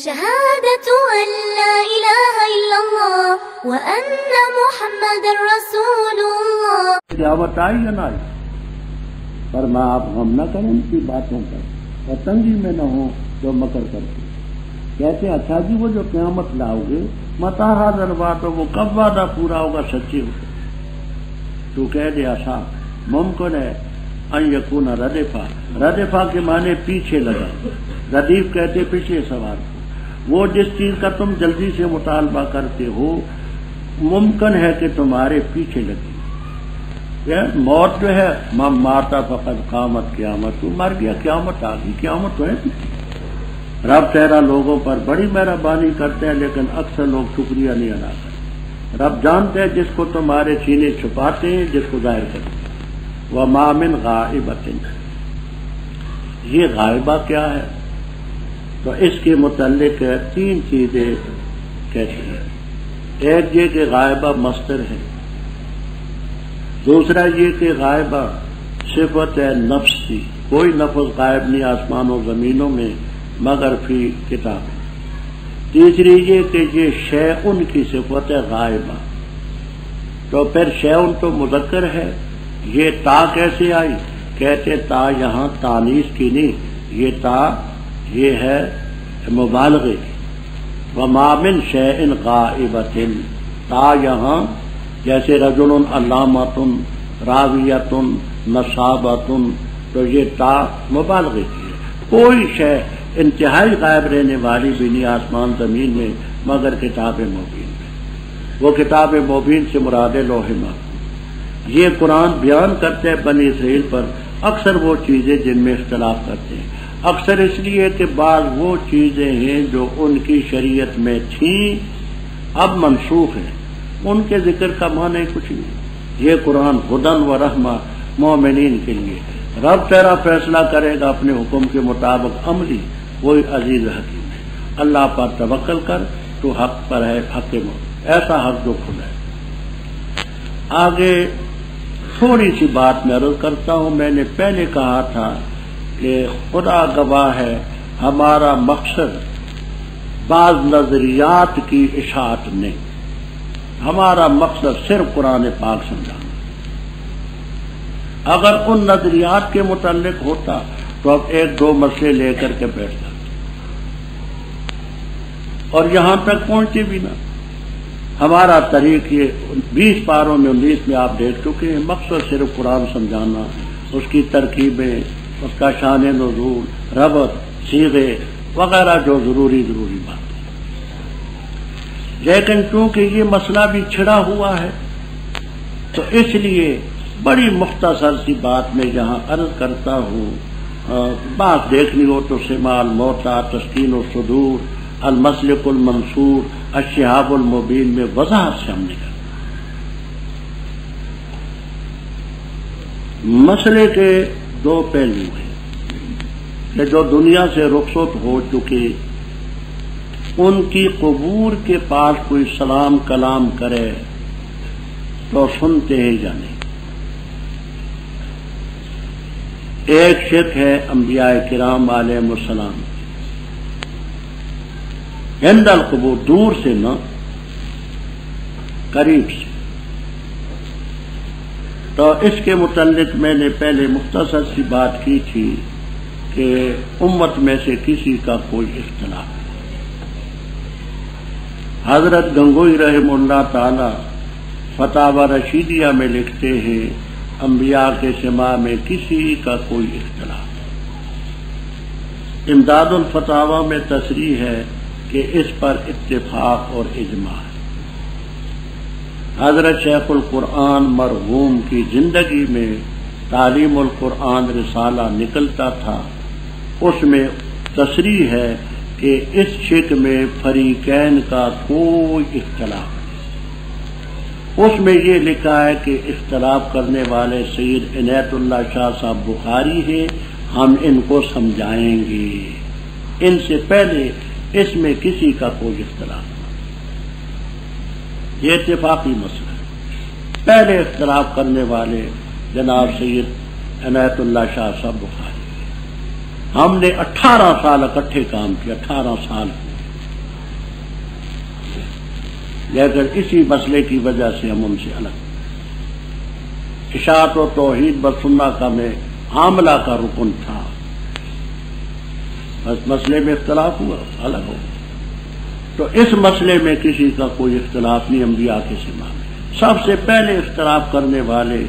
شهادة أن لا إله إلا الله وأن محمد رسول الله. قیامت آئی یا نہ آئی، پر میں آپ غم نہ کریں ان کی باتوں پر اور تنگی میں نہ ہوں جو مکر کرتے. کہتے ہیں اچھا جی وہ جو قیامت لاؤ گے متا حاضر بات ہو، وہ کب وعدہ پورا ہوگا سچی ہوگا. تو کہہ دے آسا ممکن ہے ان یکون ردفا، ردفا کے معنی پیچھے لگا، ردیف کہتے پچھلے سوال کو. وہ جس چیز کا تم جلدی سے مطالبہ کرتے ہو ممکن ہے کہ تمہارے پیچھے لگی. موت جو ہے ماتا فقط قامت قیامت، تو مر گیا قیامت آ گئی، قیامت تو ہے. رب تیرا لوگوں پر بڑی مہربانی کرتے ہیں لیکن اکثر لوگ شکریہ نہیں ادا کرتے. رب جانتے ہیں جس کو تمہارے سینے چھپاتے ہیں جس کو ظاہر کرتے ہیں. وَمَا مِنْ غَائِبَةٍ، یہ غائبہ کیا ہے؟ تو اس کے متعلق تین چیزیں کہتے ہیں. ایک یہ کہ غائبہ مصدر ہے، دوسرا یہ کہ غائبہ صفت ہے نفسی، کوئی لفظ غائب نہیں آسمان و زمینوں میں مگر فی کتاب. تیسری یہ کہ یہ شیء کی صفت ہے غائبہ. تو پھر شیء تو مذکر ہے، یہ تا کیسے آئی؟ کہتے تا یہاں تانیث کی نہیں، یہ تا یہ ہے مبالغے کی. وما من شیء غائبۃ، تا یہاں جیسے رجل علامۃ راویۃ نصابۃ، تو یہ تا مبالغے کی ہے. کوئی شے انتہائی غائب رہنے والی بھی نہیں آسمان زمین میں مگر کتاب مبین میں. وہ کتاب مبین سے مراد لوح محفوظ. یہ قرآن بیان کرتے ہیں بنی اسرائیل پر اکثر وہ چیزیں جن میں اختلاف کرتے ہیں، اکثر اس لیے کہ بعض وہ چیزیں ہیں جو ان کی شریعت میں تھیں اب منسوخ ہیں، ان کے ذکر کا معنی کچھ نہیں. یہ قرآن ہدن و رحمہ مومنین کے لیے. رب تیرا فیصلہ کرے گا اپنے حکم کے مطابق عملی، وہی عزیز حکیم ہے. اللہ پر توکل کر تو حق پر ہے، حق ایسا حق جو کھلا ہے. آگے تھوڑی سی بات میں عرض کرتا ہوں. میں نے پہلے کہا تھا کہ خدا گواہ ہے ہمارا مقصد بعض نظریات کی اشاعت نہیں، ہمارا مقصد صرف قرآن پاک سمجھانا. اگر ان نظریات کے متعلق ہوتا تو اب ایک دو مسئلے لے کر کے بیٹھتا اور یہاں تک پہنچے بھی نہ. ہمارا طریق یہ 20 پاروں میں 19 میں آپ دیکھ چکے ہیں. مقصد صرف قرآن سمجھانا، اس کی ترکیبیں، اس کا شان نزول، ربط، صیغے وغیرہ جو ضروری بات. لیکن چونکہ یہ مسئلہ بھی چھڑا ہوا ہے تو اس لیے بڑی مختصر سی بات میں یہاں عرض کرتا ہوں. بات دیکھنی ہو تو سماع الموتیٰ، تسکین الصدور، المسلک المنصور، الشہاب المبین میں وضاحت سے ہم نے کہا. مسئلے کے دو پہلو ہیں کہ جو دنیا سے رخصت ہو چکے ان کی قبور کے پاس کوئی سلام کلام کرے تو سنتے ہیں یا نہیں. ایک شرک ہے انبیاء کرام علیہم السلام عند القبور، دور سے نہ قریب سے. تو اس کے متعلق میں نے پہلے مختصر سی بات کی تھی کہ امت میں سے کسی کا کوئی اختلاف نہیں. حضرت گنگوئی رحمہ اللہ تعالی فتاوی رشیدیہ میں لکھتے ہیں انبیاء کے سماع میں کسی کا کوئی اختلاف نہیں. امداد الفتاوی میں تصریح ہے کہ اس پر اتفاق اور اجماع ہے. حضرت شیخ القرآن مرحوم کی زندگی میں تعلیم القرآن رسالہ نکلتا تھا، اس میں تصریح ہے کہ اس شک میں فریقین کا کوئی اختلاف نہیں. اس میں یہ لکھا ہے کہ اختلاف کرنے والے سید عنایت اللہ شاہ صاحب بخاری ہیں، ہم ان کو سمجھائیں گے. ان سے پہلے اس میں کسی کا کوئی اختلاف نہیں. یہ اتفاقی مسئلہ ہے. پہلے اختلاف کرنے والے جناب سید عنایت اللہ شاہ صاحب بخاری. ہم نے 18 سال اکٹھے کام کیا، 18 سال لیکن اسی مسئلے کی وجہ سے ہم ان سے الگ. اشاعت و توحید بسنہ کا میں عاملہ کا رکن تھا، بس مسئلے میں اختلاف ہوا الگ ہو. تو اس مسئلے میں کسی کا کوئی اختلاف نہیں انبیاء کے سوا. سب سے پہلے اختلاف کرنے والے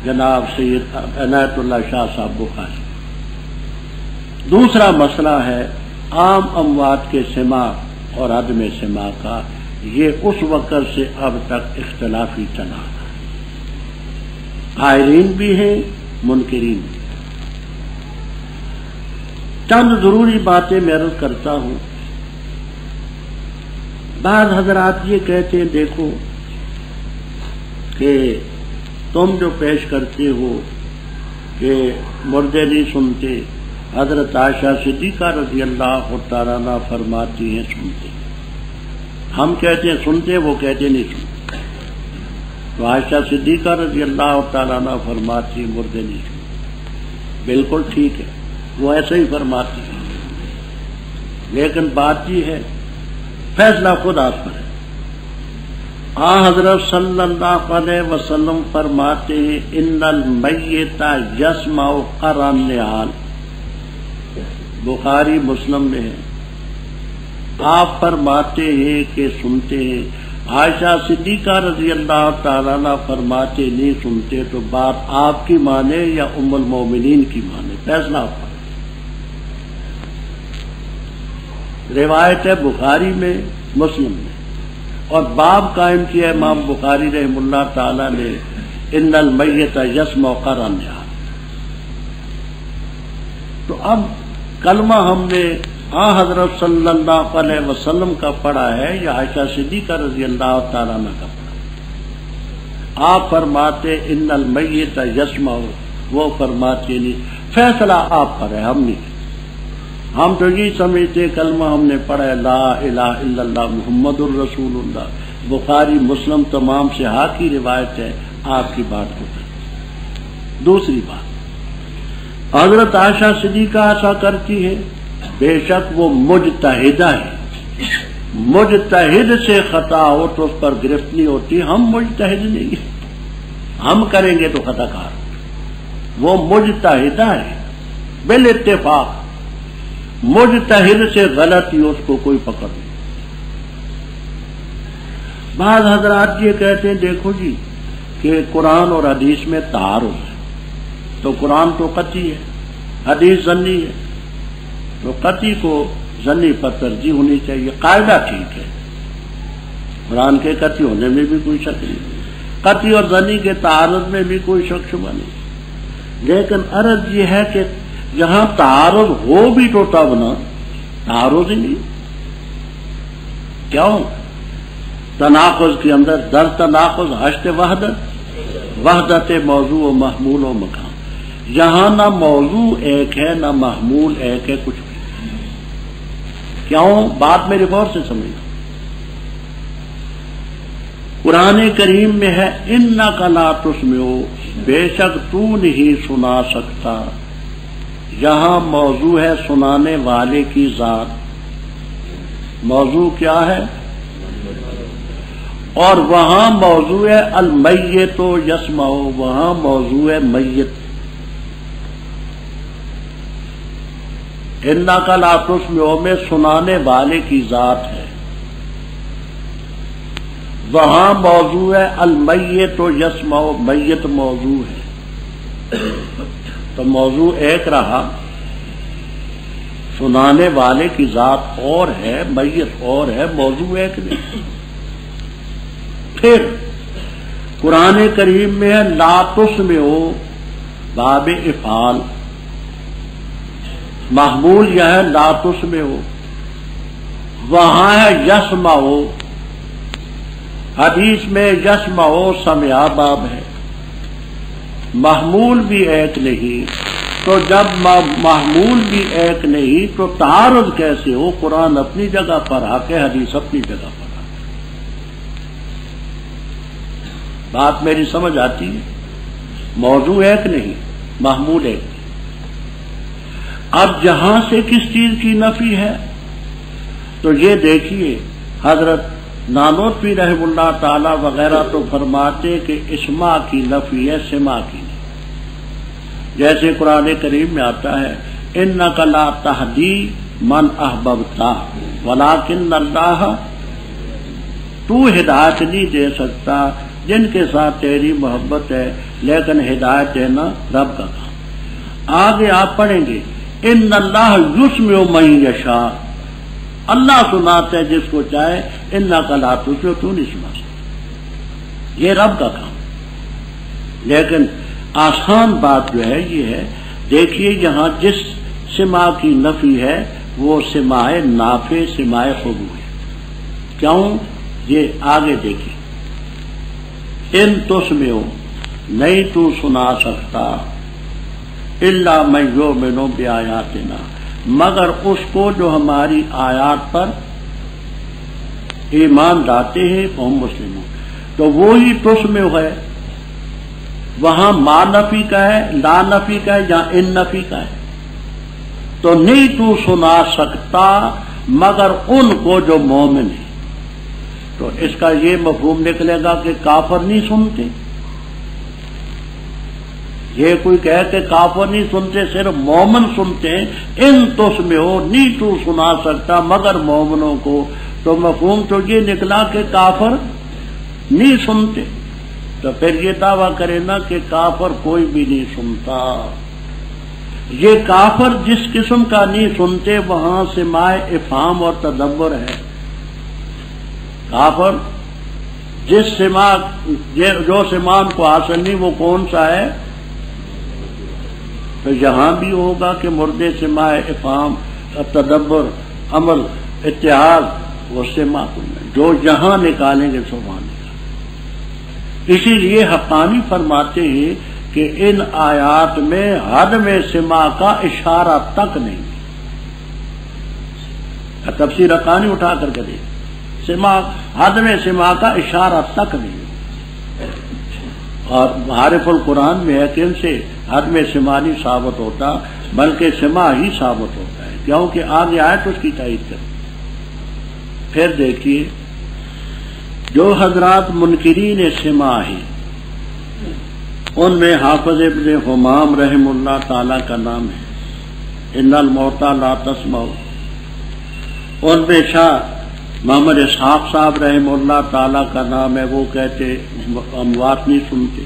جناب سید عنایت اللہ شاہ صاحب بخاری. دوسرا مسئلہ ہے عام اموات کے سماع اور عدم سماع کا. یہ اس وقت سے اب تک اختلافی چلا ہے، قائلین بھی ہیں منکرین بھی. چند ضروری باتیں میں عرض کرتا ہوں. بعض حضرات یہ کہتے ہیں دیکھو کہ تم جو پیش کرتے ہو کہ مردے نہیں سنتے، حضرت عائشہ صدیقہ رضی اللہ تعالیٰ عنہ فرماتی ہیں سنتے. ہم کہتے ہیں سنتے، وہ کہتے نہیں سنتے. تو عائشہ صدیقہ رضی اللہ تعالیٰ عنہ فرماتی ہیں مردے نہیں سنتے. بالکل ٹھیک ہے، وہ ایسے ہی فرماتی ہیں، لیکن بات یہ ہے فیصلہ خود آپ پر ہے. حضرت صلی اللہ علیہ وسلم فرماتے ہیں ان المیت یسمع قرع النعال. بخاری مسلم میں ہے. آپ فرماتے ہیں کہ سنتے ہیں. عائشہ صدیقہ رضی اللہ تعالیٰ عنہ فرماتے نہیں سنتے. تو بات آپ کی مانے یا ام المومنین کی مانے، فیصلہ آپ پر. روایت ہے بخاری میں مسلم میں، اور باب قائم کیا امام بخاری رحم اللہ تعالی نے ان المیت یسمع قرع النعال. تو اب کلمہ ہم نے حضرت صلی اللہ علیہ وسلم کا پڑھا ہے یا عائشہ صدیقہ رضی اللہ تعالیٰ عنہ کا پڑھا. آپ فرماتے ان المیت یسمع، وہ فرماتے نہیں. فیصلہ آپ پر ہے، ہم نہیں. ہم تو یہ سمجھتے کلمہ ہم نے پڑھا ہے لا الہ الا اللہ محمد الرسول اللہ. بخاری مسلم تمام سے کی روایت ہے، آپ کی بات کو کریں. دوسری بات، حضرت عائشہ صدیقہ ایسا کرتی ہے، بے شک وہ مجتہدہ ہے. مجتہد سے خطا ہو تو اس پر گرفت نہیں ہوتی. ہم مجتہد نہیں ہیں، ہم کریں گے تو خطا کار. وہ مجتہدہ ہے بالاتفاق. مجتہد سے غلطی اس کو کوئی پکڑ نہیں. بعض حضرات یہ کہتے ہیں دیکھو جی کہ قرآن اور حدیث میں تعارض ہے. تو قرآن تو قطعی ہے، حدیث ظنی ہے، تو قطعی کو ظنی پر ترجیح ہونی چاہیے. قاعدہ ٹھیک ہے، قرآن کے قطعی ہونے میں بھی کوئی شک نہیں، قطعی اور ظنی کے تعارض میں بھی کوئی شک شبہ نہیں. لیکن عرض یہ ہے کہ جہاں تعارض ہو بھی تو تب نہ تعارض ہی نہیں. کیوں؟ تناقض کے اندر در تناقض حشت وحدت موضوع و محمول و مقام. یہاں نہ موضوع ایک ہے نہ محمول ایک ہے، کچھ بھی. کیوں؟ بات میرے غور سے سمجھنا. قرآن کریم میں ہے انک لا تسمع، بے شک تو نہیں سنا سکتا. یہاں موضوع ہے سنانے والے کی ذات. موضوع کیا ہے؟ اور وہاں موضوع ہے المیت یسمع، وہاں موضوع ہے میت. انک لا تسمع میں سنانے والے کی ذات ہے. وہاں موضوع ہے المیت یسمع، میت موضوع ہے. تو موضوع ایک رہا، سنانے والے کی ذات اور ہے، میت اور ہے، موضوع ایک نہیں. پھر قرآن کریم میں ہے لا تسمع، باب افعال. محمول یہ ہے لا تسمع، وہاں ہے یسمع. حدیث میں یسمع سمع باب ہے. محمول بھی ایک نہیں. تو جب محمول بھی ایک نہیں تو تعارض کیسے ہو؟ قرآن اپنی جگہ پر حق ہے، حدیث اپنی جگہ پر حق ہے. بات میری سمجھ آتی ہے؟ موضوع ایک نہیں، محمول ایک نہیں. اب جہاں سے کس چیز کی نفی ہے تو یہ دیکھیے حضرت نانوتوی رحم اللہ تعالی وغیرہ تو فرماتے کہ اسما کی نفی ہے، سما کی نہیں۔ جیسے قرآن کریم میں آتا ہے انک لا تہدی من احببت ولکن اللہ، تو ہدایت نہیں دے سکتا جن کے ساتھ تیری محبت ہے، لیکن ہدایت دینا رب کا کام۔ آگے آپ پڑھیں گے ان اللہ یسمع من یشاء، اللہ سناتے ہے جس کو چاہے، انک لا تسمع، تو نہیں سنا سکتا، یہ رب کا کام۔ لیکن آسان بات جو ہے یہ ہے، دیکھیے یہاں جس سماع کی نفی ہے وہ سماع نافع، سماع قبول ہے۔ کیوں؟ یہ آگے دیکھیے ان تسمع، نہیں تو سنا سکتا، الا من یؤمن بآیاتنا، مگر اس کو جو ہماری آیات پر ایمان لاتے ہیں قوم مسلموں، تو وہی تسمع ہے۔ وہاں ما نفی کا ہے، لا نفی کا ہے، یا ان نفی کا ہے، تو نہیں تو سنا سکتا مگر ان کو جو مومن ہے۔ تو اس کا یہ مفہوم نکلے گا کہ کافر نہیں سنتے۔ یہ کوئی کہے کہ کافر نہیں سنتے، صرف مومن سنتے ہیں، ان تسمعوا، نہیں تو سنا سکتا مگر مومنوں کو، تو مفہوم تو یہ نکلا کہ کافر نہیں سنتے۔ تو پھر یہ دعویٰ کرے نا کہ کافر کوئی بھی نہیں سنتا۔ یہ کافر جس قسم کا نہیں سنتے وہاں سماع افہام اور تدبر ہے۔ کافر جس سماع، جو سماع کو حاصل نہیں وہ کون سا ہے؟ تو یہاں بھی ہوگا کہ مردے سماع افہام، تدبر، عمل، اتحاد، وہ سماع جو یہاں نکالیں گے سو وہاں نکالیں۔ اسی لیے حقانی فرماتے ہیں کہ ان آیات میں حد میں سماع کا اشارہ تک نہیں۔ تفسیر حقانی اٹھا کر کے دیکھ، سماع، حد میں سماع کا اشارہ تک نہیں۔ اور معارف القرآن میں ہے کہ ان سے حد میں سماع نہیں ثابت ہوتا بلکہ سماع ہی ثابت ہوتا ہے، کیونکہ آگے آیت اس کی تائید کرے۔ پھر دیکھیے جو حضرات منکرین سماع ہیں ان میں حافظ ابن حمام رحم اللہ تعالی کا نام ہے، ان الموتى لا تسمع۔ ان میں شاہ محمد اسحاق صاحب رحم اللہ تعالی کا نام ہے، وہ کہتے اموات نہیں سنتے۔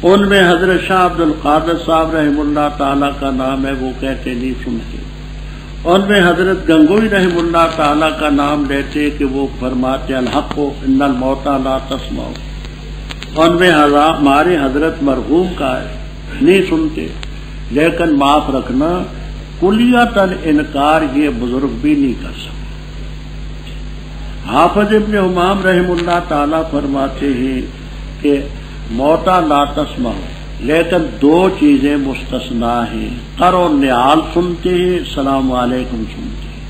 ان میں حضرت شاہ عبد القادر صاحب رحم اللہ تعالی کا نام ہے، وہ کہتے نہیں سنتے۔ ان میں حضرت گنگوئی رحم اللہ تعالی کا نام لیتے کہ وہ فرماتے الحق ان الموتى لا تسمع۔ ان میں ہمارے حضرت مرحوم کا ہے، نہیں سنتے۔ لیکن معاف رکھنا، کلیتاً انکار یہ بزرگ بھی نہیں کر سکتے۔ حافظ ابن حمام رحم اللہ تعالی فرماتے ہیں کہ موتى لا تسمع، لیکن دو چیزیں مستثنا ہیں، قر و نعال سنتے ہیں، السلام علیکم سنتے ہیں۔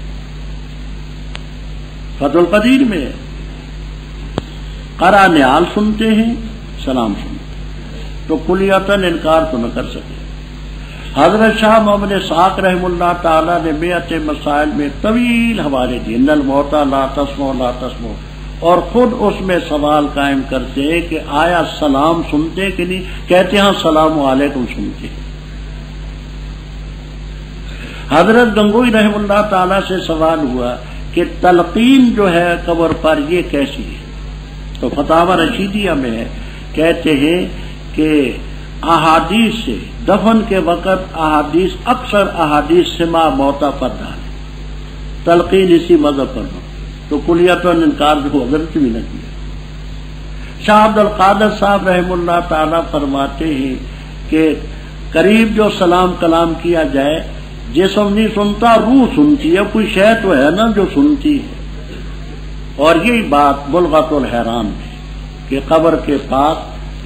فتح القدیر میں قرا نعال سنتے ہیں، سلام سنتے ہیں، تو کلیتاً انکار تو نہ کر سکے۔ حضرت شاہ محمد اسحاق رحم اللہ تعالیٰ نے بیعت مسائل میں طویل حوالے دیے، ان الموتى لا تسمع لا تسمع، اور خود اس میں سوال قائم کرتے ہیں کہ آیا سلام سنتے کہ نہیں؟ کہتے ہیں السلام علیکم سنتے ہیں۔ حضرت گنگوئی رحم اللہ تعالیٰ سے سوال ہوا کہ تلقین جو ہے قبر پر یہ کیسی ہے؟ تو فتاوی رشیدیہ میں ہے، کہتے ہیں کہ احادیث سے دفن کے وقت احادیث، اکثر احادیث سماع موتى پر ڈالے، تلقین اسی مذہب پر ہو، تو کلیتاً انکار جو حضرت بھی نہ کیا۔ شاہ عبد القادر صاحب رحم اللہ تعالیٰ فرماتے ہیں کہ قریب جو سلام کلام کیا جائے، جسم نہیں سنتا روح سنتی ہے، کوئی شے تو ہے نا جو سنتی ہے۔ اور یہی بات بلغت الحیران میں کہ قبر کے پاس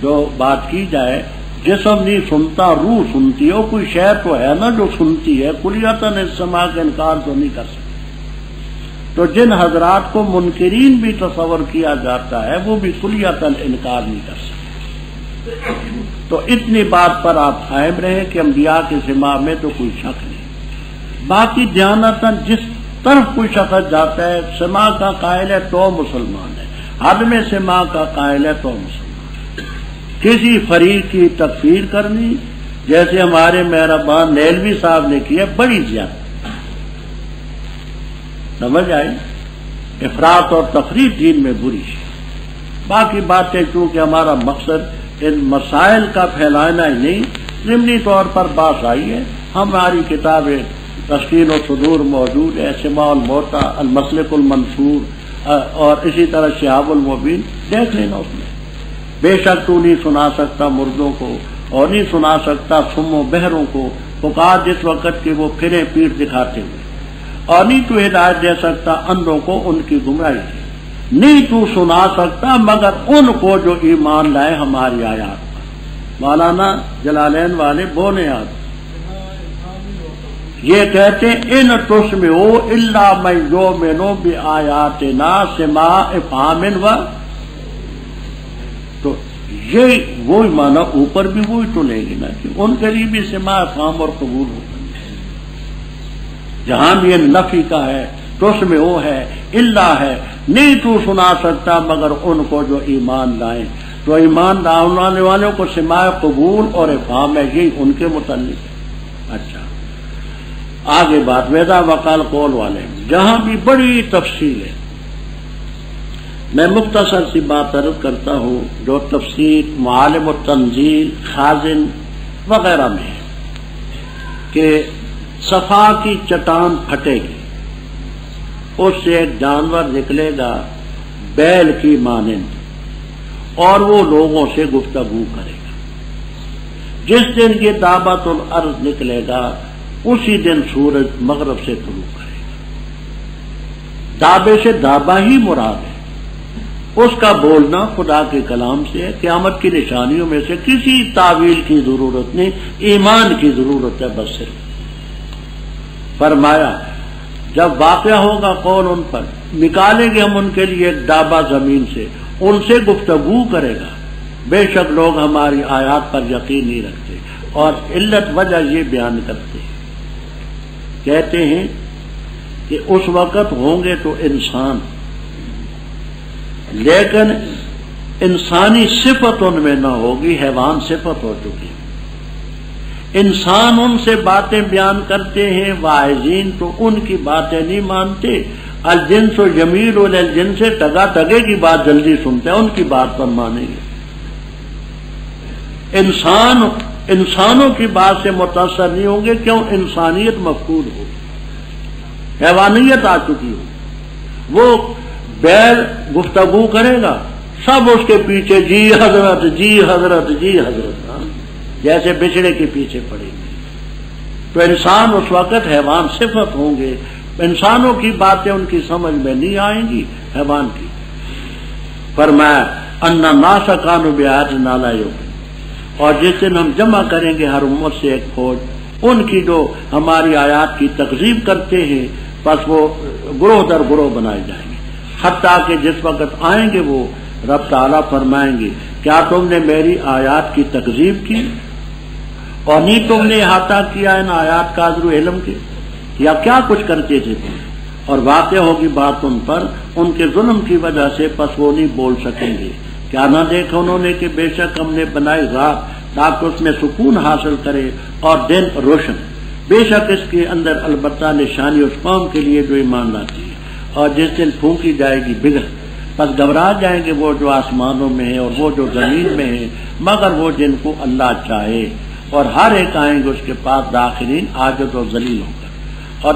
جو بات کی جائے، جسم نہیں سنتا روح سنتی ہے، کوئی شے تو ہے نا جو سنتی ہے، کلیتاً اس سماع کا انکار تو نہیں کر سکتے۔ تو جن حضرات کو منکرین بھی تصور کیا جاتا ہے وہ بھی کلیتاً انکار نہیں کر سکتے۔ تو اتنی بات پر آپ قائم رہیں کہ انبیاء کے سماع میں تو کوئی شک نہیں۔ باقی دیانتاً جس طرف کوئی شخص جاتا ہے سما کا قائل ہے تو مسلمان ہے، حد میں سما کا قائل ہے تو مسلمان ہے۔ کسی فریق کی تکفیر کرنی جیسے ہمارے مہربان نیلوی صاحب نے کیا بڑی زیادہ، سمجھ آئی؟ افراط اور تفریط دین میں بری ہے۔ باقی باتیں چونکہ ہمارا مقصد ان مسائل کا پھیلانا ہی نہیں، ضمنی طور پر بات آئی ہے، ہماری کتابیں تسکین و صدور موجود ہے، سماع الموتا، المسلک المنصور اور اسی طرح شہاب المبین، دیکھ لینا اس میں۔ بے شک تو نہیں سنا سکتا مردوں کو اور نہیں سنا سکتا سم و بہروں کو پکار جس وقت کہ وہ پھرے پیٹ دکھاتے ہوئے، اور نہیں تو ہدایت دے سکتا اندھوں کو ان کی گمراہی سے، نہیں تو سنا سکتا مگر ان کو جو ایمان لائے ہماری آیات پر۔ مولانا جلالین والے بولے آج یہ کہتے ہیں ان تسمعوا الا من یؤمن بآیاتنا سماع افہام و، تو یہ وہی معنی اوپر بھی وہی تو لیں گے نا کہ ان کے لیے بھی سماع افہام اور قبول ہوگا۔ جہاں بھی یہ نفی کا ہے تسمعوا ہے الا ہے، نہیں تو سنا سکتا مگر ان کو جو ایمان لائیں، تو ایمان لانے والوں کو سماع قبول اور افہام ہے، یہی ان کے متعلق ہے۔ اچھا آگے بات ویدا وقال قول والے، جہاں بھی بڑی تفصیل ہے، میں مختصر سی بات عرض کرتا ہوں جو تفسیر معالم التنزیل خازن وغیرہ میں ہے کہ صفا کی چٹان پھٹے گی، اس سے ایک جانور نکلے گا بیل کی مانند اور وہ لوگوں سے گفتگو کرے گا۔ جس دن یہ دعوت الارض نکلے گا اسی دن سورج مغرب سے طلوع کرے گا۔ دعوے سے دعویٰ ہی مراد ہے، اس کا بولنا خدا کے کلام سے ہے۔ قیامت کی نشانیوں میں سے کسی تعویل کی ضرورت نہیں، ایمان کی ضرورت ہے بس صرف۔ فرمایا جب واقعہ ہوگا قول ان پر، نکالیں گے ہم ان کے لیے ایک دعویٰ زمین سے، ان سے گفتگو کرے گا، بے شک لوگ ہماری آیات پر یقین نہیں رکھتے، اور علت وجہ یہ بیان کرتے ہیں، کہتے ہیں کہ اس وقت ہوں گے تو انسان، لیکن انسانی صفت ان میں نہ ہوگی، حیوان صفت ہو چکی۔ انسان ان سے باتیں بیان کرتے ہیں، واعظین تو ان کی باتیں نہیں مانتے، الجنس و یمیل الجنس سے ٹگا ٹگے کی بات جلدی سنتے ہیں، ان کی بات پر مانیں گے۔ انسانوں کی بات سے متاثر نہیں ہوں گے، کیوں؟ انسانیت مفقود ہو، حیوانیت آ چکی ہو۔ وہ بیل گفتگو کرے گا، سب اس کے پیچھے جی حضرت جی حضرت جی حضرت، جیسے بچڑے کے پیچھے پڑیں گے۔ تو انسان اس وقت حیوان صفت ہوں گے، انسانوں کی باتیں ان کی سمجھ میں نہیں آئیں گی، حیوان کی۔ فرمایا ان الناس کانوا بآیاتنا لا یؤمنون، اور جس دن ہم جمع کریں گے ہر امت سے ایک فوج، ان کی جو ہماری آیات کی تکذیب کرتے ہیں، بس وہ گروہ در گروہ بنائے جائیں گے، حتیٰ کہ جس وقت آئیں گے وہ رب تعالیٰ فرمائیں گے کیا تم نے میری آیات کی تکذیب کی اور نہیں تم نے احاطہ کیا ان آیات کا ذو علم کے، یا کیا کچھ کرتے تھے تم؟ اور واقع ہوگی بات ان پر ان کے ظلم کی وجہ سے، پس وہ نہیں بول سکیں گے۔ کیا نہ دیکھا انہوں نے کہ بے شک ہم نے بنائی رات تاکہ اس میں سکون حاصل کرے اور دن روشن، بے شک اس کے اندر البتہ نشانی اس قوم کے لیے جو ایمان لاتی ہے، اور جس دن پھونکی جائے گی بگڑ، پس گھبرا جائیں گے وہ جو آسمانوں میں ہیں اور وہ جو زمین میں ہیں، مگر وہ جن کو اللہ چاہے، اور ہر ایک آئیں گے اس کے پاس داخلین عاجز و ذلیل ہو کر۔ اور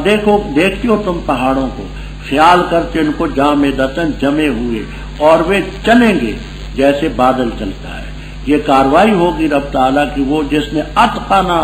دیکھتے ہو تم پہاڑوں کو، خیال کرتے ان کو جامدتاً جمے ہوئے، اور وہ چلیں گے جیسے بادل چلتا ہے۔ یہ کاروائی ہوگی رب تعالیٰ کی، وہ جس نے اتقنا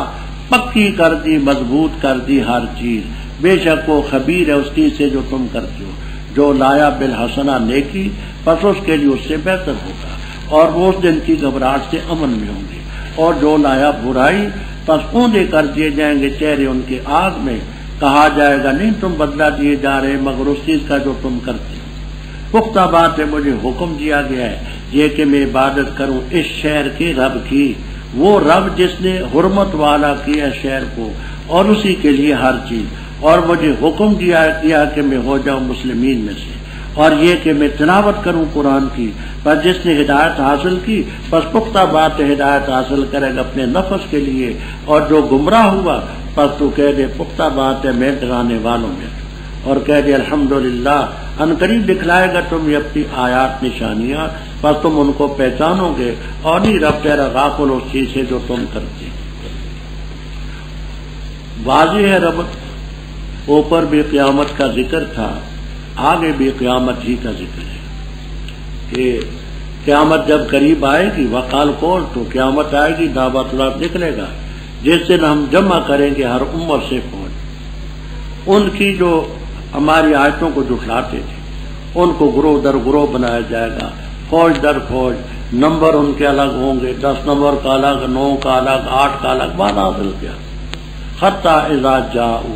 پکی کر دی، مضبوط کر دی ہر چیز، بے شک وہ خبیر ہے اس چیز سے جو تم کرتے ہو۔ جو لایا بالحسنہ نیکی، پس اس کے لیے اس سے بہتر ہوگا، اور وہ اس دن کی گھبراہٹ سے امن میں ہوں گے۔ اور جو لایا برائی، پس اونڈے کر دیے جائیں گے چہرے ان کے آگ میں، کہا جائے گا نہیں تم بدلہ دیے جا رہے مگر اس چیز کا جو تم کرتے ہو۔ پختہ بات ہے، مجھے حکم دیا گیا ہے یہ کہ میں عبادت کروں اس شہر کے رب کی، وہ رب جس نے حرمت والا کیا شہر کو، اور اسی کے لیے ہر چیز، اور مجھے حکم کیا کہ میں ہو جاؤں مسلمین میں سے، اور یہ کہ میں تلاوت کروں قرآن کی۔ پر جس نے ہدایت حاصل کی بس پختہ بات ہدایت حاصل کرے گا اپنے نفس کے لیے، اور جو گمراہ ہوا پس تو کہہ دے پختہ بات ہے میں ڈرانے والوں میں، اور کہہ دے الحمدللہ ان قریب دکھلائے گا تمہیں اپنی آیات نشانیاں، پس تم ان کو پہچانو گے، اور نہیں رب تیرا غافل اس چیز سے جو تم کرتے۔ واضح ہے رب، اوپر بھی قیامت کا ذکر تھا، آگے بھی قیامت ہی کا ذکر ہے کہ قیامت جب قریب آئے گی وقال قول، تو قیامت آئے گی، دعوت رات نکلے گا، جس دن ہم جمع کریں گے ہر امت سے فوج، ان کی جو ہماری آیتوں کو جھٹلاتے تھے ان کو گروہ در گروہ بنایا جائے گا، فوج در فوج، نمبر ان کے الگ ہوں گے، 10 نمبر کا الگ، 9 کا الگ، 8 کا الگ، بعد حاصل کیا حتی اذا جاؤ،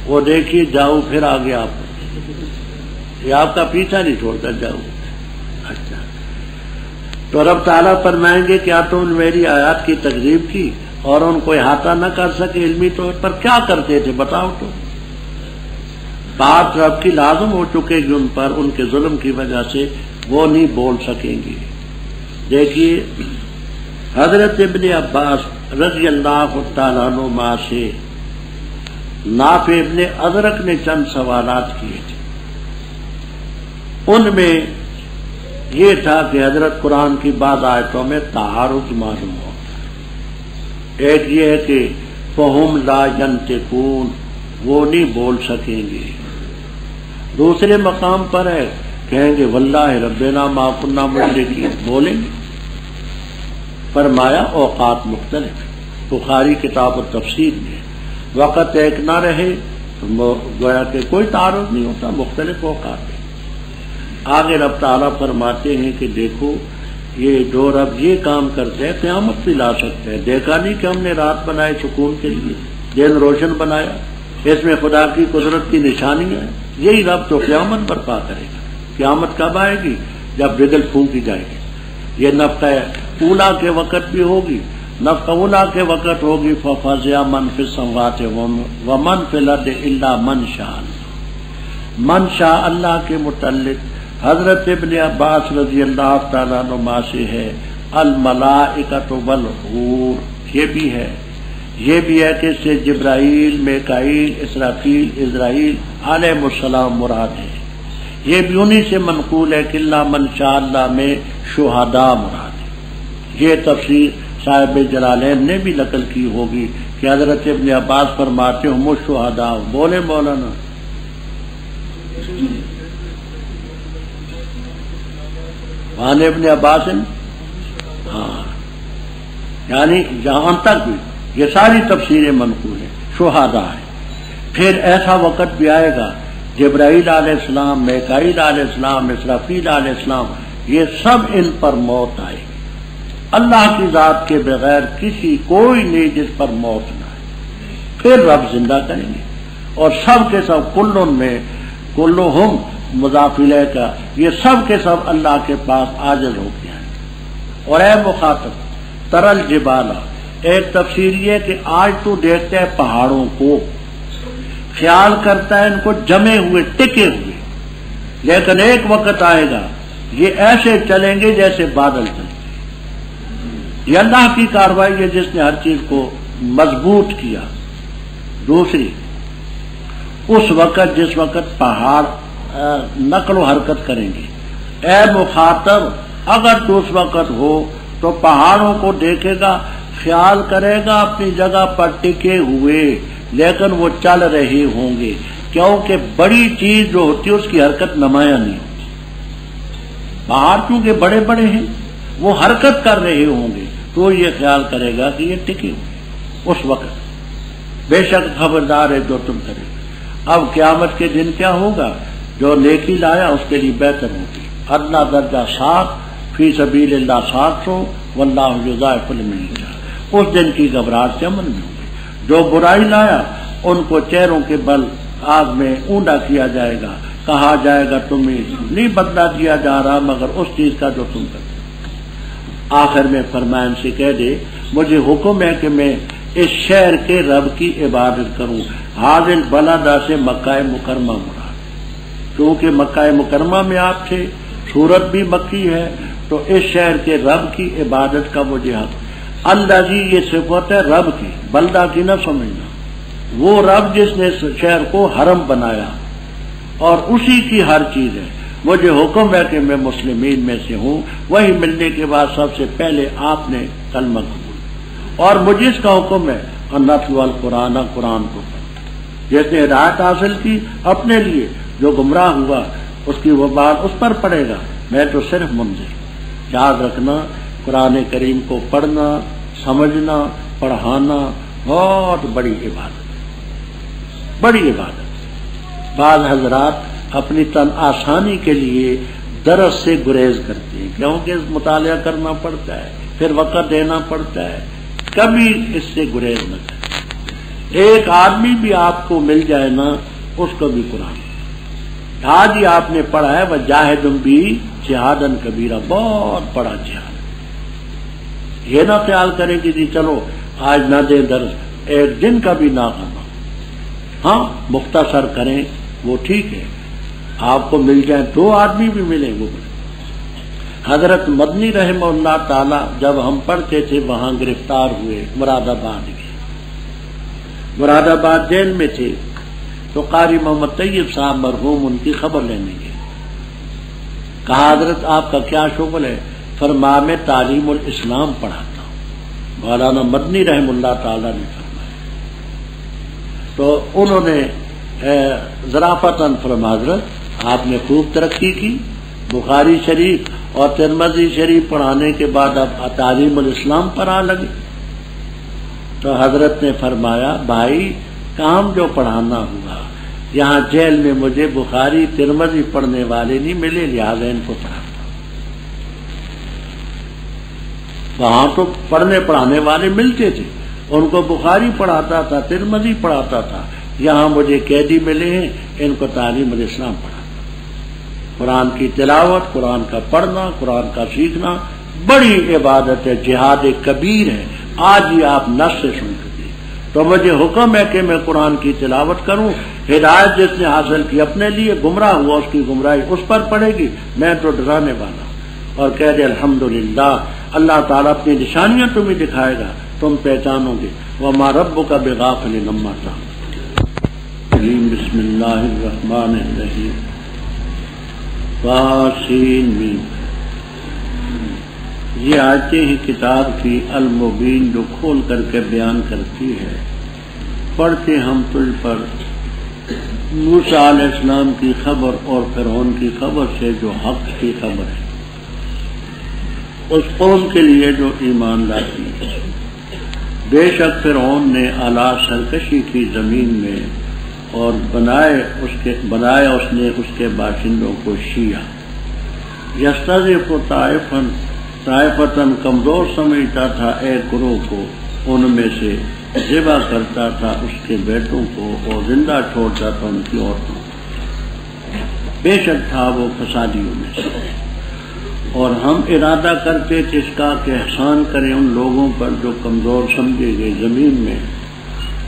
وہ دیکھیے جاؤ پھر آ گیا آپ، یہ آپ کا پیچھا نہیں چھوڑتا جاؤ۔ اچھا تو رب تعالیٰ فرمائیں گے کیا تم نے میری آیات کی تکذیب کی اور ان کو احاطہ نہ کر سکے علمی طور پر؟ کیا کرتے تھے بتاؤ تو؟ بات رب کی لازم ہو چکے گی ان پر، ان کے ظلم کی وجہ سے وہ نہیں بول سکیں گے۔ دیکھیے حضرت ابن عباس رضی اللہ تعالیٰ عنہما سے نافع ابن ازرق نے چند سوالات کیے تھے، ان میں یہ تھا کہ حضرت قرآن کی بعض آیتوں میں تعارض معلوم ہوتا ہے۔ ایک یہ ہے کہ فہم لا ینطقون، وہ نہیں بول سکیں گے۔ دوسرے مقام پر ہے کہیں گے واللہ ربنا ما کنا مشرکین، بولیں گے۔ فرمایا اوقات مختلف، بخاری کتاب التفسیر میں وقت ایک نہ رہے تو گویا کہ کوئی تعارض نہیں ہوتا، مختلف اوقات ہے۔ آگے رب تعالیٰ فرماتے ہیں کہ دیکھو یہ جو رب یہ کام کرتے ہیں قیامت بھی لا سکتے ہیں، دیکھا نہیں کہ ہم نے رات بنائی سکون کے لیے، دن روشن بنایا، اس میں خدا کی قدرت کی نشانی ہے، یہی رب تو قیامت برپا کرے گا۔ قیامت کب آئے گی؟ جب بگل پھونکی جائے گی، یہ نفخہ اولا کے وقت بھی ہوگی، نفخہ اولا کے وقت ہوگی، ففزع من فی السماوات ومن فی الارض الا من شاء اللہ، من شاء اللہ کے متعلق حضرت ابن عباس رضی اللہ تعالیٰ عنہما سے ہے الملائکۃ والحور، یہ بھی ہے کہ اس سے جبرائیل، میکائیل، اسرافیل، عزرائیل علیہ السلام مراد ہے، یہ بھی انہی سے منقول ہے کہ اللہ من شاء اللہ میں شہداء مراد ہے۔ یہ تفسیر صاحب جلالین نے بھی نقل کی ہوگی کہ حضرت ابن عباس فرماتے ہم الشہداء، بولے مولانا۔ وہاں ابن عباس، ہاں یعنی جہاں تک بھی یہ ساری تفسیریں منقول ہیں، شہداء ہے۔ پھر ایسا وقت بھی آئے گا جبرائیل علیہ السلام، میکائیل علیہ السلام، اسرافیل علیہ السلام، یہ سب ان پر موت آئے گی، اللہ کی ذات کے بغیر کسی کوئی نہیں جس پر موت نہ آئے۔ پھر رب زندہ کریں گے اور سب کے سب کلن میں کلہم مضاف الیہ کا، یہ سب کے سب اللہ کے پاس عاجز ہو گیا ہے۔ اور اے مخاطب ترل جبالا، ایک تفسیر یہ کہ آج تو دیکھتے ہے پہاڑوں کو، خیال کرتا ہے ان کو جمے ہوئے ٹکے ہوئے، لیکن ایک وقت آئے گا یہ ایسے چلیں گے جیسے بادل چلیں گے۔ یہ اللہ کی کاروائی ہے جس نے ہر چیز کو مضبوط کیا۔ دوسری، اس وقت جس وقت پہاڑ نقل و حرکت کریں گے، اے مخاطب اگر تو اس وقت ہو تو پہاڑوں کو دیکھے گا، خیال کرے گا اپنی جگہ پر ٹکے ہوئے، لیکن وہ چل رہے ہوں گے، کیونکہ بڑی چیز جو ہوتی ہے اس کی حرکت نمایاں نہیں ہوتی۔ پہاڑ کیونکہ بڑے بڑے ہیں وہ حرکت کر رہے ہوں گے تو یہ خیال کرے گا کہ یہ ٹکے ہوئے اس وقت۔ بے شک خبردار ہے جو تم کرے گا۔ اب قیامت کے دن کیا ہوگا؟ جو نیکی لایا اس کے لیے بہتر ہوگی، ادنا درجہ 7 فی سبیل اللہ 700 واللہ یضاعف لمن یشاء، اس دن کی گھبراہٹ سے امن میں ہوگی۔ جو برائی لایا ان کو چہروں کے بل آگ میں اونڈا کیا جائے گا، کہا جائے گا تمہیں نہیں بدلہ دیا جا رہا مگر اس چیز کا جو تم کرتے۔ آخر میں فرمایا سے کہہ دے مجھے حکم ہے کہ میں اس شہر کے رب کی عبادت کروں، حاضل بلدا سے مکہ مکرمہ مراد، کیونکہ مکہ مکرمہ میں آپ تھے، صورت بھی مکی ہے، تو اس شہر کے رب کی عبادت کا مجھے حق۔ اللہ جی یہ صفت ہے رب کی، بلدہ کی نہ سمجھنا، وہ رب جس نے شہر کو حرم بنایا اور اسی کی ہر چیز ہے۔ مجھے حکم ہے کہ میں مسلمین میں سے ہوں، وہی ملنے کے بعد سب سے پہلے آپ نے کلمہ قبول، اور مجھے اس کا حکم ہے نتلو القرآن، قرآن کو جس نے ہدایت حاصل کی اپنے لیے، جو گمراہ ہوا اس کی وہ بات اس پر پڑے گا، میں تو صرف منذر۔ یاد رکھنا قرآن کریم کو پڑھنا، سمجھنا، پڑھانا بہت بڑی عبادت، بڑی عبادت۔ بعض حضرات اپنی تن آسانی کے لیے درس سے گریز کرتے ہیں، کیونکہ مطالعہ کرنا پڑتا ہے، پھر وقت دینا پڑتا ہے، کبھی اس سے گریز نہ کریں۔ ایک آدمی بھی آپ کو مل جائے نا، اس کو بھی قرآن آج ہی آپ نے پڑھا ہے، وجاہدہم بھی جہادن کبیرہ، بہت بڑا جہاد۔ یہ نہ خیال کریں کہ جی چلو آج نہ دیں درس، ایک دن کا بھی نہ کرنا، ہاں مختصر کریں وہ ٹھیک ہے، آپ کو مل جائیں، 2 آدمی بھی ملیں وہ بھی۔ حضرت مدنی رحمہ اللہ تعالی جب ہم پڑھتے تھے وہاں گرفتار ہوئے، مراد آباد کے، مراد آباد جیل میں تھے، تو قاری محمد طیب صاحب مرحوم ان کی خبر لینے گئے۔ کہا حضرت آپ کا کیا شغل ہے؟ فرمایا میں تعلیم الاسلام پڑھاتا ہوں، مولانا مدنی رحم اللہ تعالی نے فرمایا۔ تو انہوں نے ذرافتاً فرمایا حضرت آپ نے خوب ترقی کی، بخاری شریف اور ترمذی شریف پڑھانے کے بعد اب تعلیم الاسلام پر آ لگے۔ تو حضرت نے فرمایا بھائی کام جو پڑھانا ہوا، یہاں جیل میں مجھے بخاری ترمذی پڑھنے والے نہیں ملے، لہٰذا ان کو پڑھاتا۔ وہاں تو پڑھنے پڑھانے والے ملتے تھے، ان کو بخاری پڑھاتا تھا، ترمذی پڑھاتا تھا، یہاں مجھے قیدی ملے ہیں، ان کو تعلیم الاسلام پڑھاتا۔ قرآن کی تلاوت، قرآن کا پڑھنا، قرآن کا سیکھنا بڑی عبادت ہے، جہاد کبیر ہے۔ آج ہی آپ نص سے سن چکے، تو مجھے حکم ہے کہ میں قرآن کی تلاوت کروں۔ ہدایت جس نے حاصل کی اپنے لیے، گمراہ ہوا اس کی گمراہی اس پر پڑے گی، میں تو ڈرانے والا ہوں۔ اور کہہ دے الحمدللہ، اللہ تعالیٰ اپنی نشانیاں تمہیں دکھائے گا، تم پہچانو گے۔ وما ربک بغافل عما تعملون۔ بسم اللہ الرحمن الرحیم۔ طاسین، یہ آیتیں ہی کتاب کی المبین جو کھول کر کے بیان کرتی ہے۔ پڑھتے ہم تجھ پر موسیٰ علیہ السلام کی خبر اور فرعون کی خبر سے جو حق کی خبر ہے، اس قوم کے لیے جو ایمان لاتی ہے۔ بے شک فرعون نے اعلیٰ سرکشی کی زمین میں، اور بنایا اس نے اس کے باشندوں کو شیعہ۔ یستضعف طائفتاً کمزور سمجھتا تھا ایک گروہ کو، ان میں سے ذبح کرتا تھا اس کے بیٹوں کو اور زندہ چھوڑتا تھا ان کی عورتوں کو۔ بے شک تھا وہ فسادیوں میں سے، اور ہم ارادہ کرتے تھے اس کا کہ احسان کریں ان لوگوں پر جو کمزور سمجھے گئے زمین میں،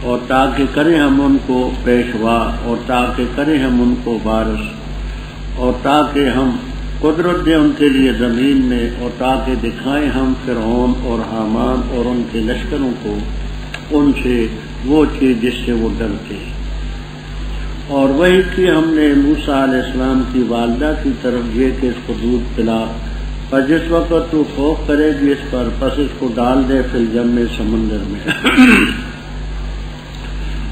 اور تاکہ کریں ہم ان کو پیشوا، اور تاکہ کریں ہم ان کو وارث، اور تاکہ ہم قدرت دیں ان کے لیے زمین میں، اور تاکہ دکھائیں ہم فرعون اور حامان اور ان کے لشکروں کو ان سے وہ چیز جس سے وہ ڈرتے۔ اور وہی کہ ہم نے موسیٰ علیہ السلام کی والدہ کی طرف یہ کہ اس کو دودھ پلا، اور جس وقت تو خوف کرے گی اس پر، پس اس کو ڈال دے فی الجم سمندر میں،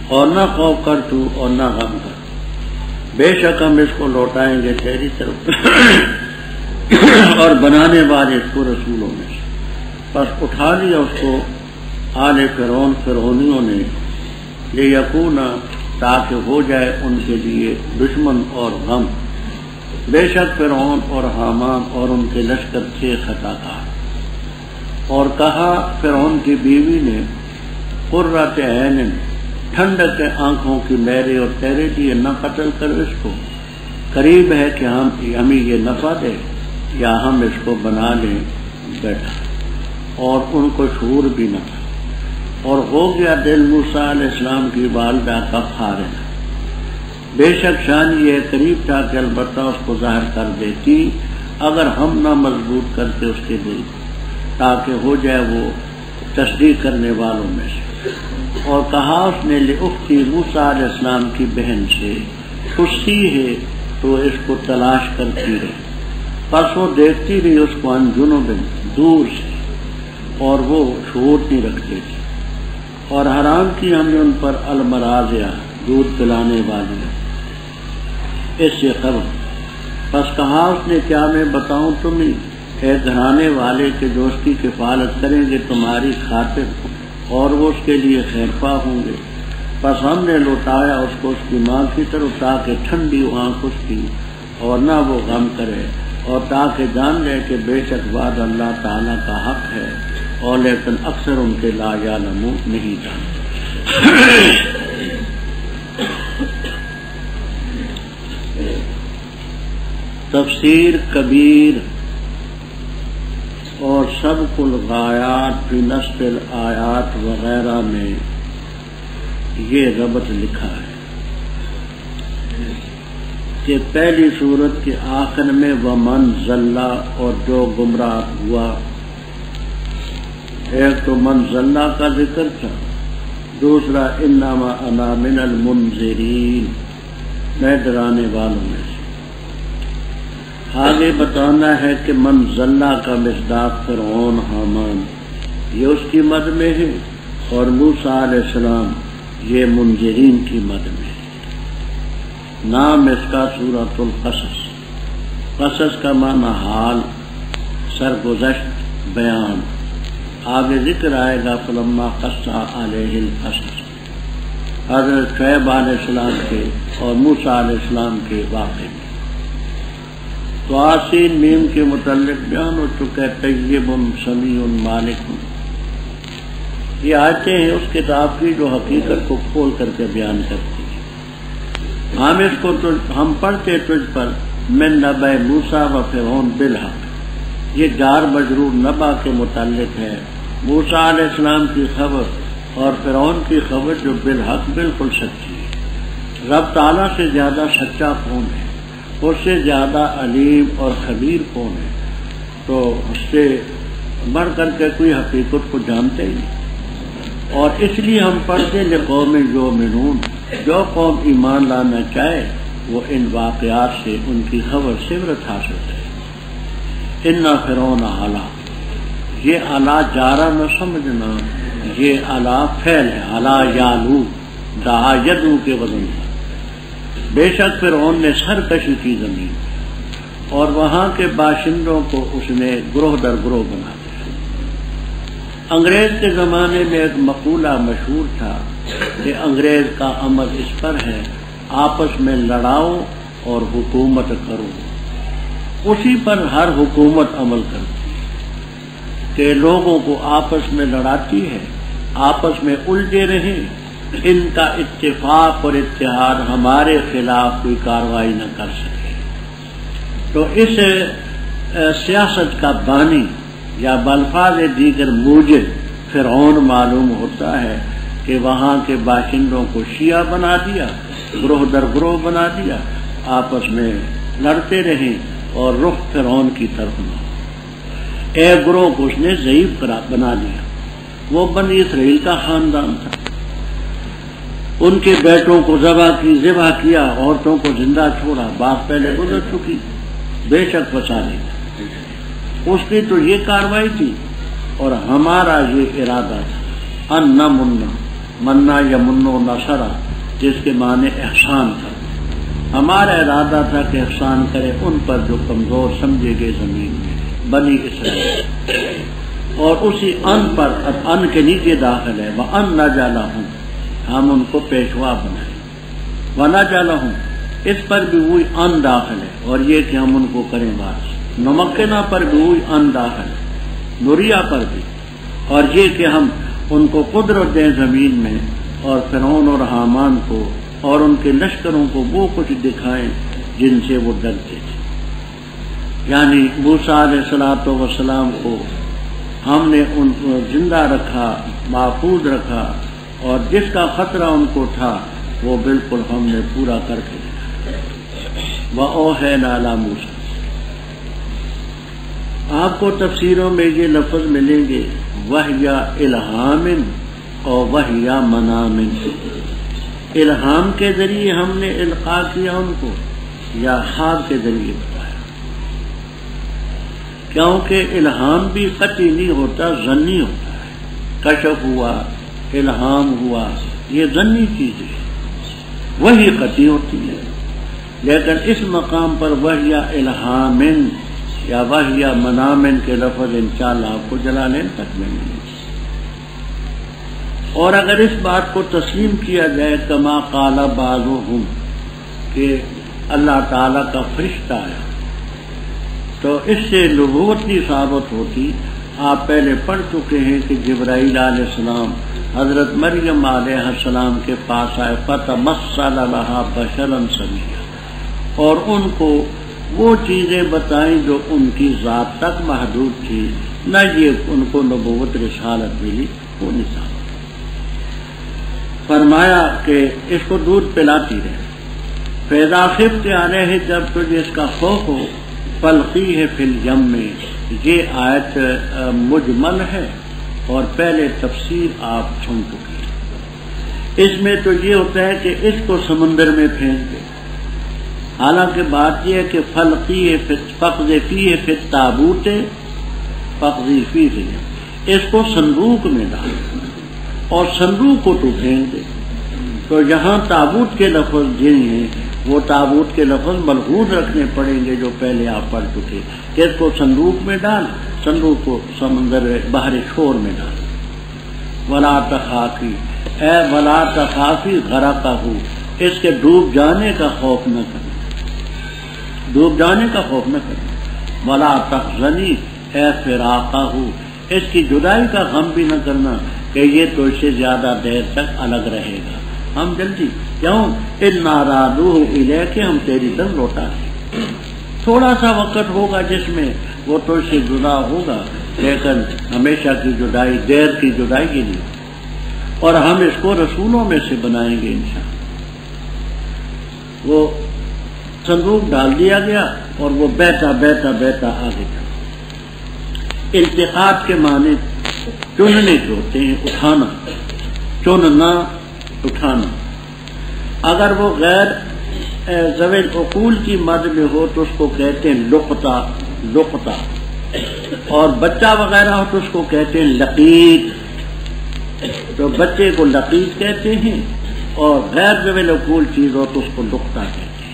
اور نہ خوف کر تو اور نہ غم کر، بے شک ہم اس کو لوٹائیں گے تیری طرف اور بنانے والے اس کو رسولوں میں سے۔ پس اٹھا لیا اس کو آل فرعون، فرعونیوں نے، یہ یقونا تاکہ ہو جائے ان کے لیے دشمن اور غم۔ بے شک فرعون اور حامان اور ان کے لشکر تھے خطا کار۔ اور کہا فرعون کی بیوی نے، قرۃ عین، ٹھنڈک آنکھوں کی میرے اور تیرے لیے، نہ قتل کر اس کو، قریب ہے کہ ہمیں یہ نفع دے یا ہم اس کو بنا لیں بیٹھا۔ اور ان کو شعور بھی نہ تھا۔ اور ہو گیا دل موسیٰ علیہ السلام کی والدہ کا خارج۔ بے شک شان یہ قریب تھا کہ البتہ اس کو ظاہر کر دیتی اگر ہم نہ مضبوط کرتے اس کے دل تاکہ ہو جائے وہ تصدیق کرنے والوں میں سے۔ اور کہا اس نے لأختی موسیٰ علیہ السلام کی بہن سے خوشی ہے تو اس کو تلاش کرتی رہی، پس وہ دیکھتی رہی اس کو عن جنب دور سے، اور وہ شعور نہیں رکھتے تھے، اور حرام کی ہم نے ان پر المراضع دودھ پلانے والی اس سے خبر۔ پس کہا اس نے کیا میں بتاؤں تمہیں ایک گھرانے والے کے جو اس کی کفالت کریں گے تمہاری خاطر اور وہ اس کے لیے خیرخواہ ہوں گے۔ پس ہم نے لوٹایا اس کو اس کی ماں کی طرف تاکہ ٹھنڈی آنکھ اس کی اور نہ وہ غم کرے، اور تاکہ جان لے کہ بے شک وعد اللہ تعالیٰ کا حق ہے، اور لیکن اکثر ان کے لا یعلمون نہیں جانتے۔ تفسیر کبیر اور سبق الغایات فی نصب الآیات وغیرہ میں یہ ربط لکھا ہے کہ پہلی سورت کے آخر میں ومن ضلّ اور جو گمراہ ہوا، ایک تو من ضلّ کا ذکر تھا، دوسرا انما انا من المنذرین میں ڈرانے والوں میں سے۔ آگے بتانا ہے کہ من ضلّ کا مصداق فرعون حامان یہ اس کی مد میں ہے، اور موسیٰ علیہ السلام یہ منذرین کی مد میں ہے۔ نام اس کا سورۃ القصص، قصص کا معنی حال، سرگزشت، بیان۔ آگے ذکر آئے گا فلما قص علیہ القصص، حضرت شعیب علیہ السلام کے اور موسیٰ علیہ السلام کے واقعے میں۔ تو آسین میم کے متعلق بیان ہو چکا ہے، طیب سمیع مالک۔ یہ آیتیں ہیں اس کتاب کی جو حقیقت کو کھول کر کے بیان کرتی ہے۔ ہم اس کو ہم پڑھتے تجھ پر من نبأ موسیٰ و فرعون بالحق، یہ جار مجرور نبا کے متعلق ہے، موسیٰ علیہ السلام کی خبر اور فرعون کی خبر جو بالحق بالکل سچی ہے۔ رب تعالیٰ سے زیادہ سچا کون ہے، اس سے زیادہ علیم اور خبیر کون ہے؟ تو اس سے بڑھ کر کے کوئی حقیقت کو جانتے ہی نہیں۔ اور اس لیے ہم پڑھتے لقوم یؤمنون، جو قوم ایمان لانا چاہے وہ ان واقعات سے ان کی خبر سے عبرت حاصل کرے۔ ان فرعون علا، یہ علا جارہ نہ سمجھنا، یہ علا فعل ہے، علا یالو دعا یدو کے وزن ہے۔ بے شک فرعون نے سرکشی کی زمین اور وہاں کے باشندوں کو اس نے گروہ در گروہ بنا دیا۔ انگریز کے زمانے میں ایک مقولہ مشہور تھا کہ انگریز کا عمل اس پر ہے آپس میں لڑاؤ اور حکومت کرو، اسی پر ہر حکومت عمل کرتی ہے کہ لوگوں کو آپس میں لڑاتی ہے، آپس میں الجھے رہیں، ان کا اتفاق اور اتحاد ہمارے خلاف کوئی کارروائی نہ کر سکے۔ تو اس سیاست کا بانی یا بالفاظ دیگر موجب فرعون معلوم ہوتا ہے کہ وہاں کے باشندوں کو شیعہ بنا دیا، گروہ در گروہ بنا دیا، آپس میں لڑتے رہیں اور رخ فرعون کی طرف نہ۔ ایک گروہ کو اس نے ضعیف بنا دیا، وہ بنی اسرائیل کا خاندان تھا، ان کے بیٹوں کو ذبح کیا، عورتوں کو زندہ چھوڑا، بات پہلے گزر چکی، بے شک بچا نہیں، اس کی تو یہ کاروائی تھی۔ اور ہمارا یہ ارادہ تھا ان نہ منا یا منو نصرہ، جس کے معنی احسان کرنا، ہمارا ارادہ تھا کہ احسان کرے ان پر جو کمزور سمجھے گئے زمین میں، بنی اسرائیل۔ اور اسی ان پر ان کے نیچے داخل ہے وَأَن نَجْعَلَهُمْ، ہم ان کو پیشوا بنائیں، وَنَجْعَلَهُمْ، اس پر بھی وہی ان داخل ہے، اور یہ کہ ہم ان کو کریں وارث۔ نمکنہ پر بھی وہی ان داخل ہے، نوریہ پر بھی، اور یہ کہ ہم ان کو قدرت دیں زمین میں، اور فرعون اور حامان کو اور ان کے لشکروں کو وہ کچھ دکھائیں جن سے وہ ڈرتے تھے۔ یعنی موسیٰ علیہ السلام کو ہم نے ان کو زندہ رکھا محفوظ رکھا، اور جس کا خطرہ ان کو تھا وہ بالکل ہم نے پورا کر کے دیا۔ وَأَوْحَيْنَا إِلَىٰ مُوسَىٰ، آپ کو تفسیروں میں یہ لفظ ملیں گے وحی الہام اور وحی منام۔ الہام کے ذریعے ہم نے القاء کیا ان کو، یا خواب کے ذریعے بتایا، کیونکہ الہام بھی قطعی نہیں ہوتا، ظنی ہوتا ہے۔ کشف ہوا، الہام ہوا، یہ ظنی چیز ہے، وہی قطعی ہوتی ہے۔ لیکن اس مقام پر وحی الہام یا وحی منام کے لفظ انشاءاللہ آپ کو جلالین تک میں ملیں گے۔ اور اگر اس بات کو تسلیم کیا جائے کما قال بعضهم کہ اللہ تعالیٰ کا فرشتہ ہے، تو اس سے نبوت نہیں ثابت ہوتی۔ آپ پہلے پڑھ چکے ہیں کہ جبرائیل علیہ السلام حضرت مریم علیہ السلام کے پاس آئے، فتمثل لها بشرا سویا، اور ان کو وہ چیزیں بتائیں جو ان کی ذات تک محدود تھی، نہ یہ ان کو نبوت رسالت ملی، وہ نہیں ثابت۔ فرمایا کہ اس کو دودھ پلاتی رہے، فَإِذَا خِفْتِ عَلَيْهِ، جب تجھے اس کا خوف ہو، فَالْقِيهِ فِي الْيَمِّ، یہ آیت مجمل ہے اور پہلے تفسیر آپ سن چکے ہیں۔ اس میں تو یہ ہوتا ہے کہ اس کو سمندر میں پھینک دے، حالانکہ بات یہ ہے کہ فَقْذِفِيهِ فِي التَّابُوتِ فَقْذِفِيهِ، اس کو صندوق میں ڈال اور صندوق کو تو پھینک دے۔ تو یہاں تابوت کے لفظ جن ہیں وہ تابوت کے لفظ ملحوظ رکھنے پڑیں گے جو پہلے آپ پڑھ چکے، کہ اس کو صندوق میں ڈال، صندوق کو سمندر بحر شور میں ڈال۔ ولا تخافی، اے ولا تخافی غرقہ، اس کے ڈوب جانے کا خوف نہ کرنا، ڈوب جانے کا خوف نہ کرنا۔ ولا تحزنی، اے فراقہ، اس کی جدائی کا غم بھی نہ کرنا کہ یہ تو اس سے زیادہ دیر تک الگ رہے گا، ہم جلدی کیوں، اِنَّا رَادُوهُ إِلَيْكَ، ہم تیری طرف لوٹا دیں۔ تھوڑا سا وقت ہوگا جس میں وہ تو اس سے جدا ہوگا، لیکن ہمیشہ کی جدائی، دیر کی جدائی کے لیے، اور ہم اس کو رسولوں میں سے بنائیں گے انشاءاللہ۔ وہ صندوق ڈال دیا گیا اور وہ بہتا بہتا بہتا آگے چلا۔ التقاط کے معنی چننے کے ہوتے ہیں، اٹھانا، چننا، اٹھانا۔ اگر وہ غیر ذوی العقول کی مد میں ہو تو اس کو کہتے ہیں لقطہ، لقطہ، اور بچہ وغیرہ ہو تو اس کو کہتے ہیں لقیط، تو بچے کو لقیط کہتے ہیں، اور غیر ذوی العقول چیز ہو تو اس کو لقطہ کہتے ہیں۔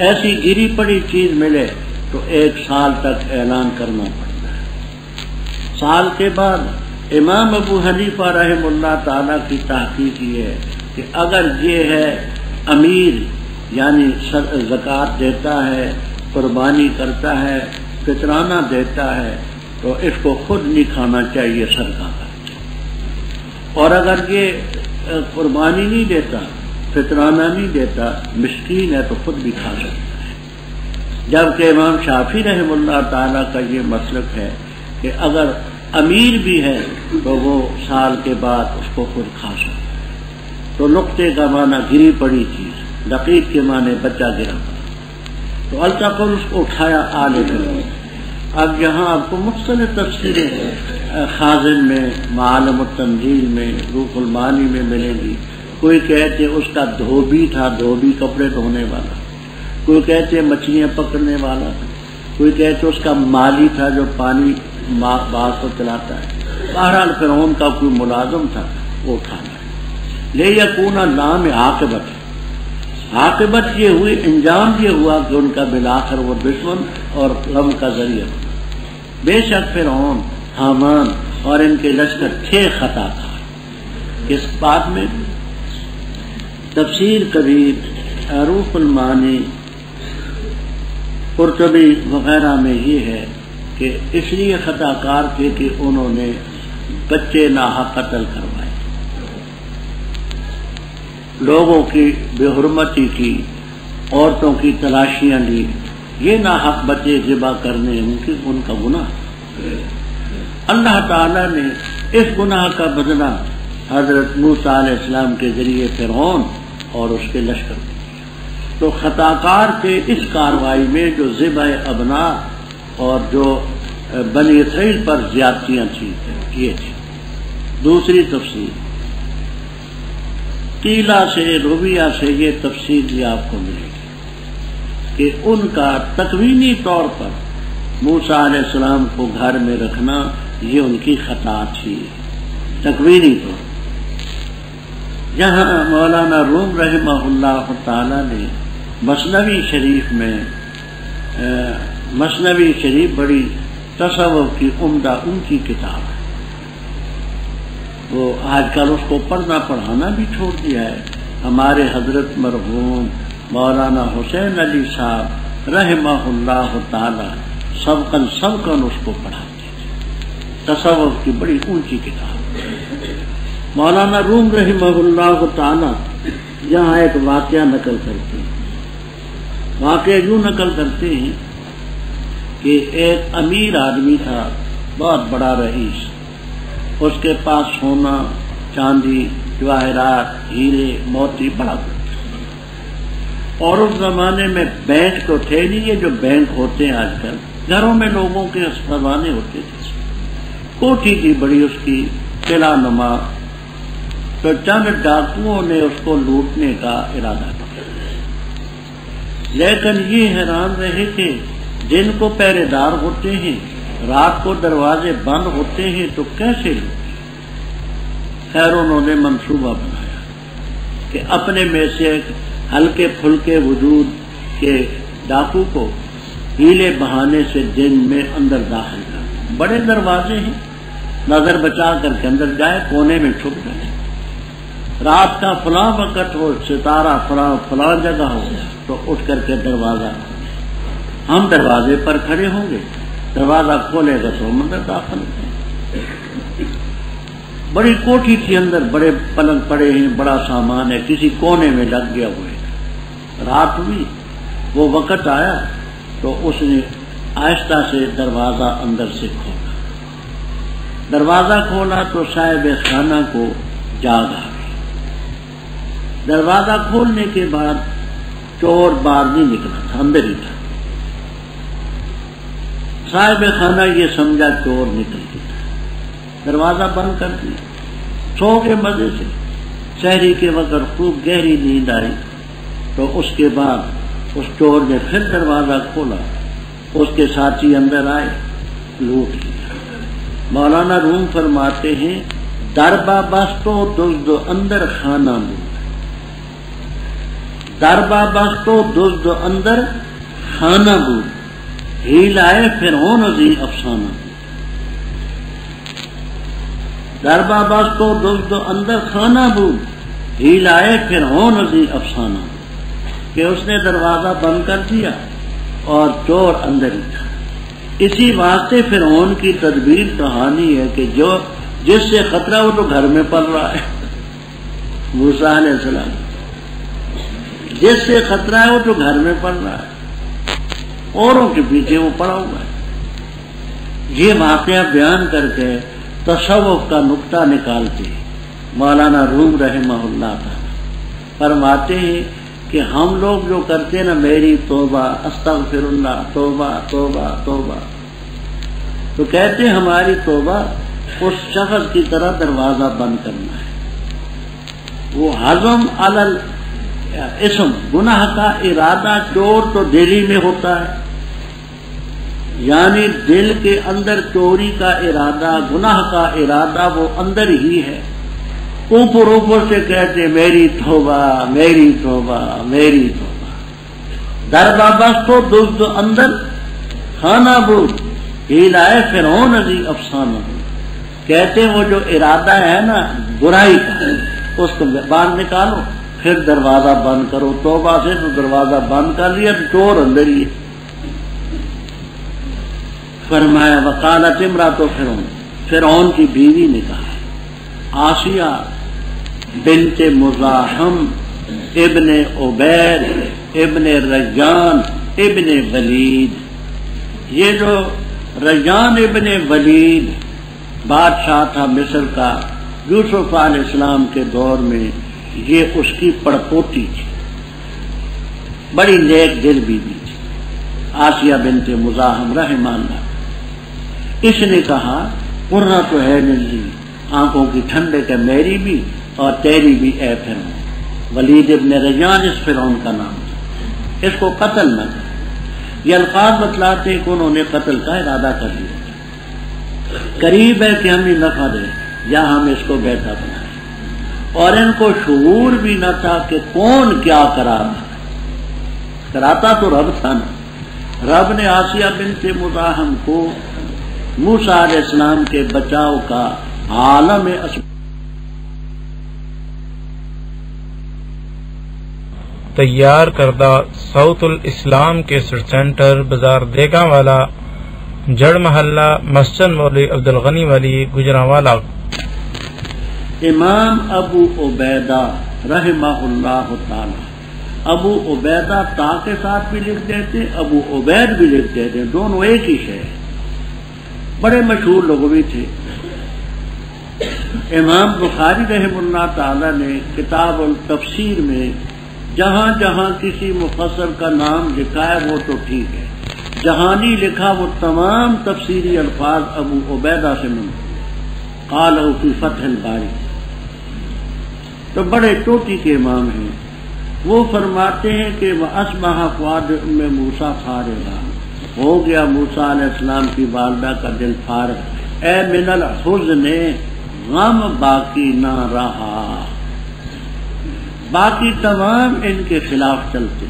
ایسی گری پڑی چیز ملے تو 1 سال تک اعلان کرنا پڑتا ہے۔ سال کے بعد امام ابو حنیفہ رحمہ اللہ تعالیٰ کی تحقیق یہ ہے کہ اگر یہ ہے امیر، یعنی زکوٰۃ دیتا ہے، قربانی کرتا ہے، فطرانہ دیتا ہے، تو اس کو خود نہیں کھانا چاہیے صدقہ کا، اور اگر یہ قربانی نہیں دیتا، فطرانہ نہیں دیتا، مسکین ہے تو خود بھی کھا سکتا ہے۔ جبکہ امام شافعی رحمہ اللہ تعالیٰ کا یہ مسلک ہے کہ اگر امیر بھی ہے تو وہ سال کے بعد اس کو خود کھا سکتا ہے۔ تو لقطے کا معنی گری پڑی چیز، لقیط کے معنی بچہ گرا پڑا، تو التقل اس کو اٹھایا آلے کرو۔ اب یہاں آپ کو مختلف تفسیریں خازن میں، معالم التنزیل میں، روح المعانی میں ملیں گی۔ کوئی کہتے اس کا دھوبی تھا، دھوبی کپڑے دھونے والا، کوئی کہتے مچھلیاں پکڑنے والا تھا، کوئی کہتے اس کا مالی تھا جو پانی باغ کو چلاتا ہے۔ بہرحال فرعون کا کوئی ملازم تھا، وہ اٹھانا لے یکون لام عاقبت، عاقبت یہ ہوئی، انجام یہ ہوا کہ ان کا بالآخر وہ دشمن اور غم کا ذریعہ بنا۔ بے شک فرعون، حامان اور ان کے لشکر تھے خطا کار۔ اس بات میں تفسیر کبیر، روح المعانی، قرطبی وغیرہ میں یہ ہے کہ اس لیے خطا کار تھے کہ انہوں نے بچے ناحق قتل کروائے، لوگوں کی بے حرمتی کی، عورتوں کی تلاشیاں لی، یہ ناحق بچے ذبح کرنے ان کا گناہ۔ اللہ تعالیٰ نے اس گناہ کا بدلہ حضرت موسیٰ علیہ السلام کے ذریعے فرعون اور اس کے لشکر کو دیا۔ تو خطاکار کے اس کارروائی میں جو ذبح ابنا اور جو بنی اسرائیل پر زیادتیاں تھیں یہ تھی۔ دوسری تفسیر قیلہ سے رویہ سے یہ تفسیر بھی آپ کو ملے گی کہ ان کا تکوینی طور پر موسیٰ علیہ السلام کو گھر میں رکھنا یہ ان کی خطا تھی تکوینی طور پر۔ جہاں مولانا روم رحمہ اللہ تعالی نے مثنوی شریف میں مثنوی شریف بڑی تصوف کی عمدہ ان کی کتاب ہے، وہ آج کل اس کو پڑھنا پڑھانا بھی چھوڑ دیا ہے۔ ہمارے حضرت مرحوم مولانا حسین علی صاحب رحمہ اللہ تعالی سبقاً اس کو پڑھاتے تھے، تصوف کی بڑی اونچی کتاب۔ مولانا روم رحمہ اللہ تعالی یہاں ایک واقعہ نقل کرتے ہیں، واقعہ یوں نقل کرتے ہیں کہ ایک امیر آدمی تھا، بہت بڑا رئیس، اس کے پاس سونا چاندی جواہرات ہیرے موتی بڑا کچھ، اور اس زمانے میں بینک تو تھے نہیں، یہ جو بینک ہوتے ہیں آج کل گھروں میں لوگوں کے خزانے ہوتے تھے، کوٹھی تھی بڑی اس کی قلعہ نما۔ تو چند ڈاکوؤں نے اس کو لوٹنے کا ارادہ کیا، لیکن یہ حیران رہے کہ دن کو پہرے دار ہوتے ہیں، رات کو دروازے بند ہوتے ہیں، تو کیسے لوگ؟ خیر انہوں نے منصوبہ بنایا کہ اپنے میں سے ایک ہلکے پھلکے وجود کے ڈاکو کو ہیلے بہانے سے دن میں اندر داخل کر، بڑے دروازے ہیں، نظر بچا کر کے اندر جائے، کونے میں چھپ جائے، رات کا فلاں وقت ہو، ستارہ فلاں جگہ ہو، تو اٹھ کر کے دروازہ، ہم دروازے پر کھڑے ہوں گے، دروازہ کھولے گا تو ہم اندر داخل ہوتے ہیں۔ بڑی کوٹھی تھی، اندر بڑے پلنگ پڑے ہیں، بڑا سامان ہے، کسی کونے میں لگ گیا ہوئے۔ رات ہوئی، وہ وقت آیا تو اس نے آہستہ سے دروازہ اندر سے کھولا، دروازہ کھولا تو صاحب خانہ کو جاگ آ گئی۔ دروازہ کھولنے کے بعد چور باہر نہیں نکلا تھا، اندر ہی تھا۔ صاحب خانہ یہ سمجھا چور نکل گیا، دروازہ بند کر دیا، سو کے مزے سے۔ شہری کے وقت خوب گہری نیند آئی، تو اس کے بعد اس چور نے پھر دروازہ کھولا، اس کے ساتھی اندر آئے، لوٹ لیا۔ مولانا روم فرماتے ہیں دربا بستو دزد اندر خانہ لوٹ، دربا بستو دزد اندر خانہ لوٹ، ہی لائے فرعون عظیم افسانہ۔ دربا بستو دزد اندر خانہ لوٹ، ہی لائے فرعون عظیم افسانہ، کہ اس نے دروازہ بند کر دیا اور چور اندر ہی تھا۔ اسی واسطے فرعون کی تدبیر کہانی ہے کہ جو جس سے خطرہ وہ تو گھر میں پل رہا ہے، موسیٰ علیہ السلام، جس سے خطرہ ہے وہ تو گھر میں پل رہا ہے، اوروں کے پیچھے وہ پڑا ہوا ہے۔ یہ واقعہ بیان کر کے تصوف کا نقطہ نکالتے مولانا روم رحمہ اللہ تعالی فرماتے ہیں کہ ہم لوگ جو کرتے ہیں نا میری توبہ استغفر اللہ توبہ توبہ توبہ، تو کہتے ہیں ہماری توبہ اس شخص کی طرح دروازہ بند کرنا ہے۔ وہ حزم علی اسم، گناہ کا ارادہ چور تو دل ہی میں ہوتا ہے، یعنی دل کے اندر چوری کا ارادہ، گناہ کا ارادہ وہ اندر ہی ہے، اوپر اوپر سے کہتے میری توبہ میری توبہ میری توبہ۔ دربا بستو دزد اندر خانہ بود، ہی لائے فرعون عظیم افسانہ، کہتے وہ جو ارادہ ہے نا برائی کا، اس کو باہر نکالو، پھر دروازہ بند کرو۔ توبہ سے تو دروازہ بند کر لیا تو چور اندر ہی ہے۔ فرمایا وقالت امرأۃ فرعون، فرعون کی بیوی نے کہا، آسیہ بنت مزاحم ابن عبید ابن ریان ابن ولید، یہ جو ریان ابن ولید بادشاہ تھا مصر کا، یوسف علیہ السلام کے دور میں یہ اس کی پڑپوتی تھی، بڑی نیک دل بیوی تھی، آسیہ بنت مزاحم رحمہ اللہ۔ اس نے کہا قرۃ عین لی، آنکھوں کی ٹھنڈک ہے میری بھی اور تیری بھی اے فرعون۔ ولید ابن ریان اس فرعون کا نام تھا، اس کو قتل نہ کر۔ یہ الفاظ بتلاتے کہ انہوں نے قتل کا ارادہ کر لیا، قریب ہے کہ ہم ہی نفع دیں یا ہم اس کو بیٹا بنائیں، اور ان کو شعور بھی نہ تھا کہ کون کیا کراتا تو رب تھا نا۔ رب نے آسیہ بنت مزاحم کو موسیٰ علیہ السلام کے بچاؤ کا عالم تیار کردہ ساؤتھ الاسلام کے سینٹر بازار دیگا والا، جڑ محلہ، مسجد مولوی عبدالغنی والی، گجرانوالا۔ امام ابو عبیدہ رحمہ اللہ تعالی، ابو عبیدہ تا کے ساتھ بھی لکھ دیتے، ابو عبید بھی لکھ دیتے، دونوں ایک ہی شے، بڑے مشہور لغوی تھے۔ امام بخاری رحمہ اللہ تعالی نے کتاب التفسیر میں جہاں جہاں کسی مفسر کا نام لکھا ہے وہ تو ٹھیک ہے، جہاں نہیں لکھا وہ تمام تفسیری الفاظ ابو عبیدہ سے منقول۔ قالہ فی فتح الباری، تو بڑے چوٹی کے امام ہیں، وہ فرماتے ہیں کہ وَأَصْبَحَ فُؤَادُ أُمِّ مُوسَىٰ فَارِغًا، ہو گیا موسیٰ علیہ السلام کی والدہ کا دل فارغ، اے من الحزن، غم باقی نہ رہا، باقی تمام ان کے خلاف چلتے،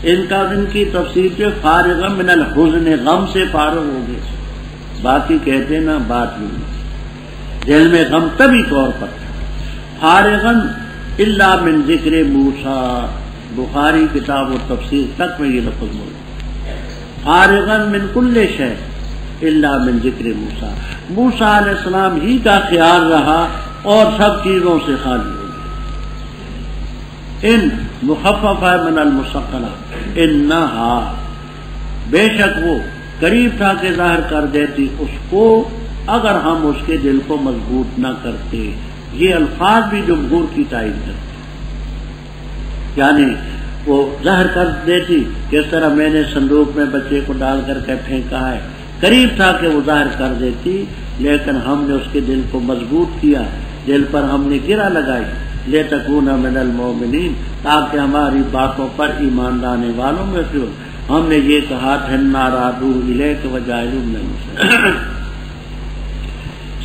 ان کی تفسیر سے فارغ من الحزن، غم سے فارغ ہو گئے، باقی کہتے نا بات نہیں، دل میں غم طبی طور پر فارغن الا من ذکر موسیٰ، بخاری کتاب و تفسیر تک میں یہ لفظ موجود، فارغن من کل شے الا من ذکر موسیٰ، موسیٰ علیہ السلام ہی کا خیال رہا اور سب چیزوں سے خالی ہو گئے۔ ان مخففہ من المثقلہ، انہا، بے شک وہ قریب تھا کہ ظاہر کر دیتی اس کو اگر ہم اس کے دل کو مضبوط نہ کرتے۔ یہ الفاظ بھی جمہور کی تائید کرتے، یعنی وہ ظاہر کر دیتی، کس طرح میں نے صندوق میں بچے کو ڈال کر کے پھینکا ہے، قریب تھا کہ وہ ظاہر کر دیتی، لیکن ہم نے اس کے دل کو مضبوط کیا، دل پر ہم نے گرہ لگائی، لِتَكُونَ مِنَ الْمُؤْمِنِينَ، تاکہ ہماری باتوں پر ایمان لانے والوں میں سے ہم نے یہ کہا تھنا رادو الیک وجاعلوا من المرسلین،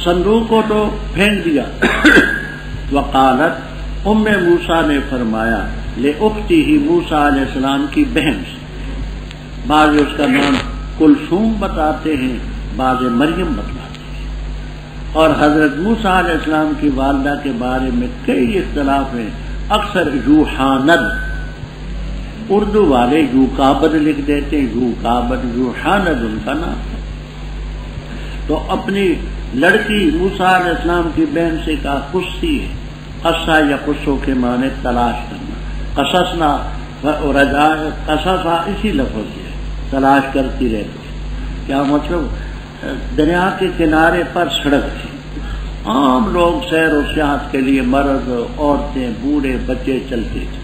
صندوق کو تو پھینک دیا۔ وقالت، ام موسیٰ نے فرمایا، لأختہ، موسیٰ علیہ السلام کی بہن سے، بعض اس کا نام کلثوم بتاتے ہیں، بعض مریم بتاتے ہیں، اور حضرت موسیٰ علیہ السلام کی والدہ کے بارے میں کئی اختلاف ہیں، اکثر یوحانب، اردو والے یوکابد لکھ دیتے ہیں، یوکابد، یوحانب ان کا نام ہے۔ تو اپنی لڑکی موسیٰ علیہ السلام کی بہن سے کہا قصی ہے، قصہ یا قصوں کے معنی تلاش کرنا، قصصنا رجا، قصصا اسی لفظ ہے، تلاش کرتی رہتی، کیا مطلب دریا کے کنارے پر سڑک تھی، عام لوگ سیر و سیاحت کے لیے مرد، عورتیں، بوڑھے، بچے چلتے تھے،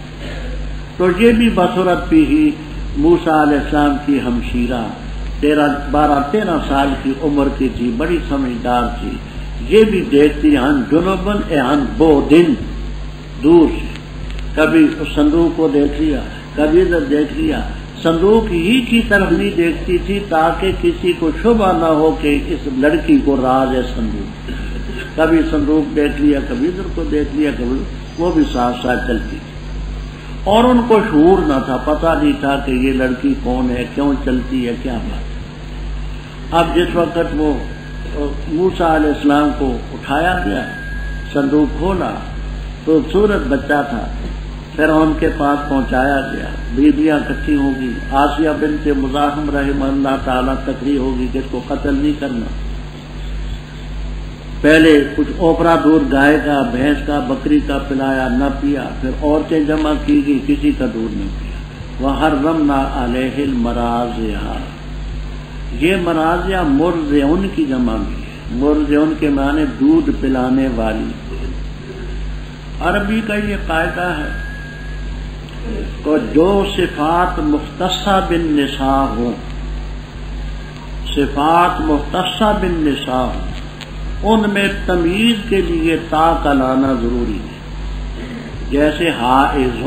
تو یہ بھی بصورت بھی ہی موسیٰ علیہ السلام کی ہمشیرہ، 12-13 سال کی عمر کی تھی، بڑی سمجھدار تھی، یہ بھی دیکھتی ہن جنوبن اہن بودن، دور سے، کبھی اس صندوق کو دیکھ لیا، کبھی ادھر دیکھ لیا، صندوق ہی کی طرف نہیں دیکھتی تھی تاکہ کسی کو شبہ نہ ہو کہ اس لڑکی کو راز ہے صندوق، کبھی صندوق دیکھ لیا، کبھی ادھر کو دیکھ لیا، کبھی وہ بھی ساتھ ساتھ چلتی تھی، اور ان کو شعور نہ تھا، پتہ نہیں تھا کہ یہ لڑکی کون ہے، کیوں چلتی ہے، کیا بات۔ اب جس وقت وہ موسیٰ علیہ السلام کو اٹھایا گیا، صندوق کھولا تو صورت بچہ تھا، فرعون کے پاس پہنچایا گیا، بیویاں اکٹھی ہوگی، آسیہ بنت مزاحم رحمہ اللہ تعالیٰ تقریر ہوگی کہ اس کو قتل نہیں کرنا، پہلے کچھ اوپرا دودھ گائے کا، بھینس کا، بکری کا پلایا، نہ پیا، پھر عورتیں جمع کی گئی، کسی کا دودھ نہیں پیا، وَحَرَّمْنَا عَلَيْهِ الْمَرَاضِعَ، یہ مراضع مرضعن کی جمع بھی ہے، مرضعن کے معنی دودھ پلانے والی۔ عربی کا یہ قاعدہ ہے کہ جو صفات مختصہ بالنساء ہوں، صفات مختصہ بالنساء ہوں، ان میں تمیز کے لیے تا کا لانا ضروری ہے، جیسے حائض،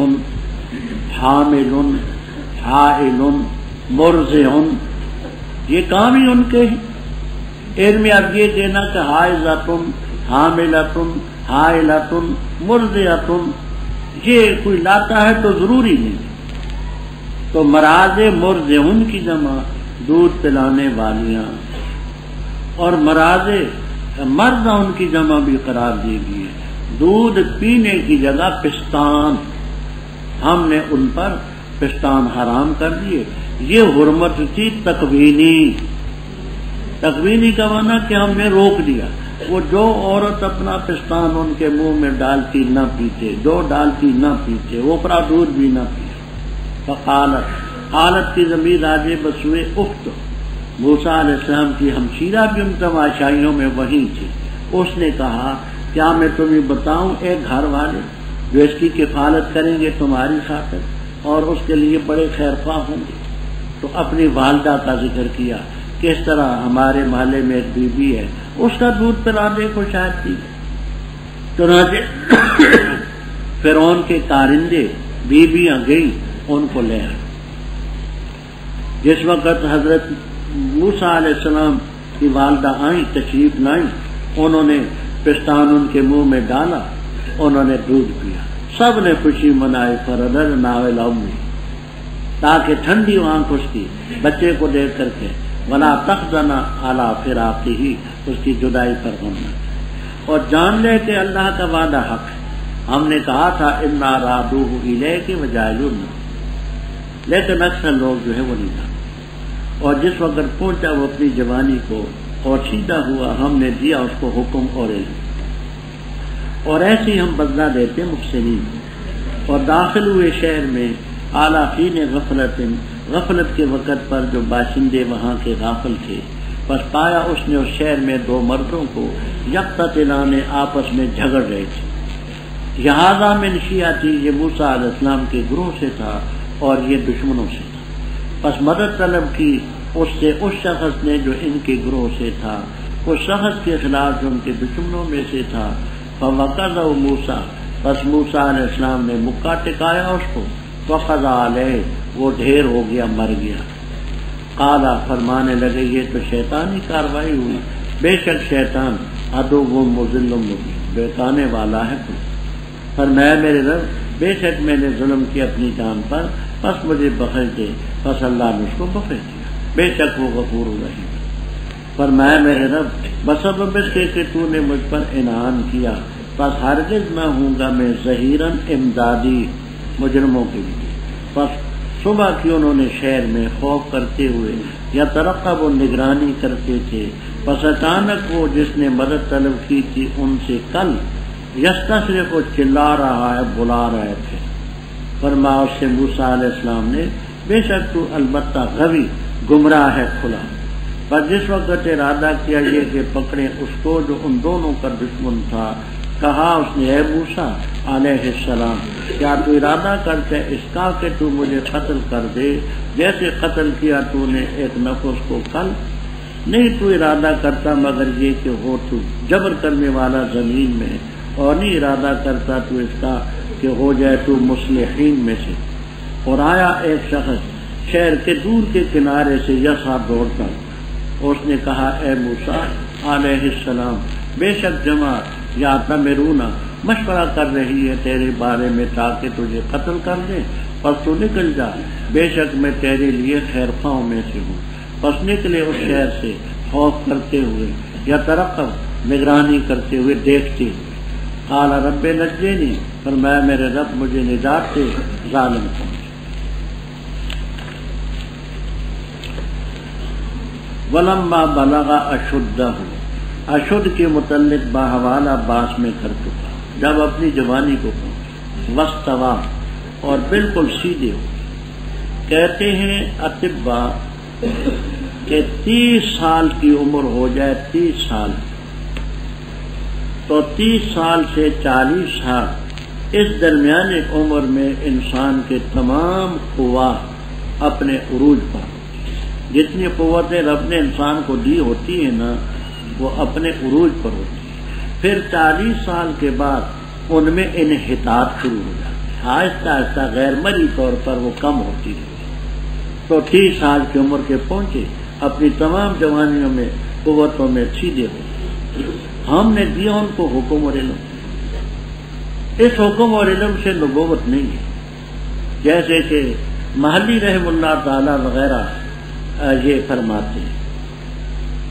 حامل، حائل، مرضع، یہ کام ہی ان کے ہیں۔ ان میں اب یہ دینا کہ حائضۃ، حاملۃ، حائلۃ، مرضعۃ، یہ کوئی لاتا ہے تو ضروری نہیں۔ تو مراضع مرضعن کی جمع دودھ پلانے والیاں، اور مراضع مرضعن کی جمع بھی قرار دی گئی ہے، دودھ پینے کی جگہ پستان، ہم نے ان پر پستان حرام کر دیے۔ یہ حرمت تھی تکوینی، تکوینی کا معنی کہ ہم نے روک دیا، وہ جو عورت اپنا پستان ان کے منہ میں ڈالتی نہ پیتے، جو ڈالتی نہ پیتے، وہ اپنا دودھ بھی نہ پیتے۔ فقالت، قالت کی ضمیر آجے بسوئے اخت، موسیٰ علیہ السلام کی ہمشیرہ بھی ان تماشائیوں میں وہی تھی۔ اس نے کہا کیا میں تمہیں بتاؤں ایک گھر والے جو اس کی کفالت کریں گے تمہاری خاطر اور اس کے لیے بڑے خیرخواہ ہوں گے؟ تو اپنی والدہ کا ذکر کیا، کس طرح ہمارے محلے میں ایک بی بی ہے، اس کا دودھ پلانے کو شاید تھی۔ چنانچہ فرعون کے کارندے بیویاں گئی ان کو لے آئے۔ جس وقت حضرت موسیٰ علیہ السلام کی والدہ آئیں، تشریف لائیں، انہوں نے پستان ان کے منہ میں ڈالا، انہوں نے دودھ پیا، سب نے خوشی منائی۔ فرددنا الی امی، تاکہ ٹھنڈی آنکھ اس کی بچے کو دیکھ کر کے، ولا تحزن علی فراقہ، اس کی جدائی پر غم نہ کرے، اور جان لے کہ اللہ کا وعدہ حق ہے۔ ہم نے کہا تھا انا رادوہ الیک وجاعلوہ، لیکن اکثر لوگ جو ہے وہ نہیں جانتے۔ اور جس وقت پہنچا وہ اپنی جوانی کو اور سیدھا ہوا، ہم نے دیا اس کو حکم اور علم، اور ایسے ہی ہم بدلہ دیتے محسنین۔ اور داخل ہوئے شہر میں اعلیٰ حین غفلت، غفلت کے وقت پر جو باشندے وہاں کے غافل تھے، بس پایا اس نے اس شہر میں دو مردوں کو یقتتلان، آپس میں جھگڑ رہے تھے۔ لہذا من شیعتی، یہ موسیٰ علیہ السلام کے گروہ سے تھا اور یہ دشمنوں سے تھا، پس مدد طلب کی اس سے اس شخص نے جو ان کے گروہ سے تھا، اس شخص کے خلاف جو ان کے دشمنوں میں سے تھا۔ فوقظہ موسیٰ، پس موسیٰ علیہ السلام نے مکہ ٹکایا اس کو، وقضى علیہ، وہ ڈھیر ہو گیا، مر گیا۔ قالا، فرمانے لگے یہ تو شیطانی کاروائی ہوئی، بے شک شیطان عدو مضل مبین، بہکانے والا ہے تو۔ فرمایا میرے رب بے شک میں نے ظلم کیا اپنی جان پر، پس مجھے بخش دے، پس اللہ نے اس کو بخش دیا، بے شک وہ غفور الرحیم۔ فرمایا میرے رب بسبب اس کے کہ تو نے مجھ پر انعام کیا، پس ہرگز نہ ہوں گا میں ظہیراً امدادی مجرموں کے لیے۔ پس صبح کی انہوں نے شہر میں خوف کرتے ہوئے یا ترقب و نگرانی کرتے تھے، پس اچانک وہ جس نے مدد طلب کی تھی ان سے کل یستصرخ کو چلا رہا ہے، بلا رہے تھے۔ فرمایا اس سے موسیٰ علیہ السلام نے بے شک تو البتہ غوی، گمراہ ہے کھلا۔ پر جس وقت ارادہ کیا یہ کہ پکڑے اس کو جو ان دونوں کا دشمن تھا، کہا اس نے اے موسیٰ علیہ السلام، کیا تو ارادہ کرتے اس کا کہ تو مجھے قتل کر دے جیسے قتل کیا تو نے ایک نفس کو کل؟ نہیں تو ارادہ کرتا مگر یہ کہ ہو تو جبر کرنے والا زمین میں، اور نہیں ارادہ کرتا تو اس کا کہ ہو جائے تو مصلحین میں سے۔ اور آیا ایک شخص شہر کے دور کے کنارے سے یسعی دوڑتا، اس نے کہا اے موسیٰ علیہ السلام، بے شک جماعت یا تمرونا مشورہ کر رہی ہے تیرے بارے میں تاکہ تجھے قتل کر دے، پس تو نکل جا، بے شک میں تیرے لیے خیر خواہوں میں سے ہوں۔ پس نکلے اس شہر سے خوف کرتے ہوئے یا ترقب، نگرانی کرتے ہوئے، دیکھتے ہوئے۔ قال رب نجنی، فرمایا میرے رب مجھے نجات دے ظالم کو۔ ولما بلغ اشدہ، اشد کے متعلق باحوالہ باس میں کر چکا، جب اپنی جوانی کو پہنچا، واستویٰ، اور بالکل سیدھے ہو۔ کہتے ہیں اطباء کہ 30 سال کی عمر ہو جائے، 30 سال، تو 30 سال سے 40 سال، اس درمیانی عمر میں انسان کے تمام قوت اپنے عروج پر ہوتی ہیں۔ جتنی قوتیں رب نے انسان کو دی ہوتی ہیں نا، وہ اپنے عروج پر ہوتی ہیں۔ پھر 40 سال کے بعد ان میں انحطاط شروع ہو جاتی ہے، آہستہ آہستہ غیر مرئی طور پر وہ کم ہوتی ہے۔ تو 30 سال کی عمر کے پہنچے، اپنی تمام جوانیوں میں قوتوں میں سیدھے ہو۔ ہم نے دیا ان کو حکم اور علم، اس حکم اور علم سے نبوت نہیں ہے۔ جیسے کہ محلی رحم اللہ تعالی وغیرہ یہ فرماتے ہیں،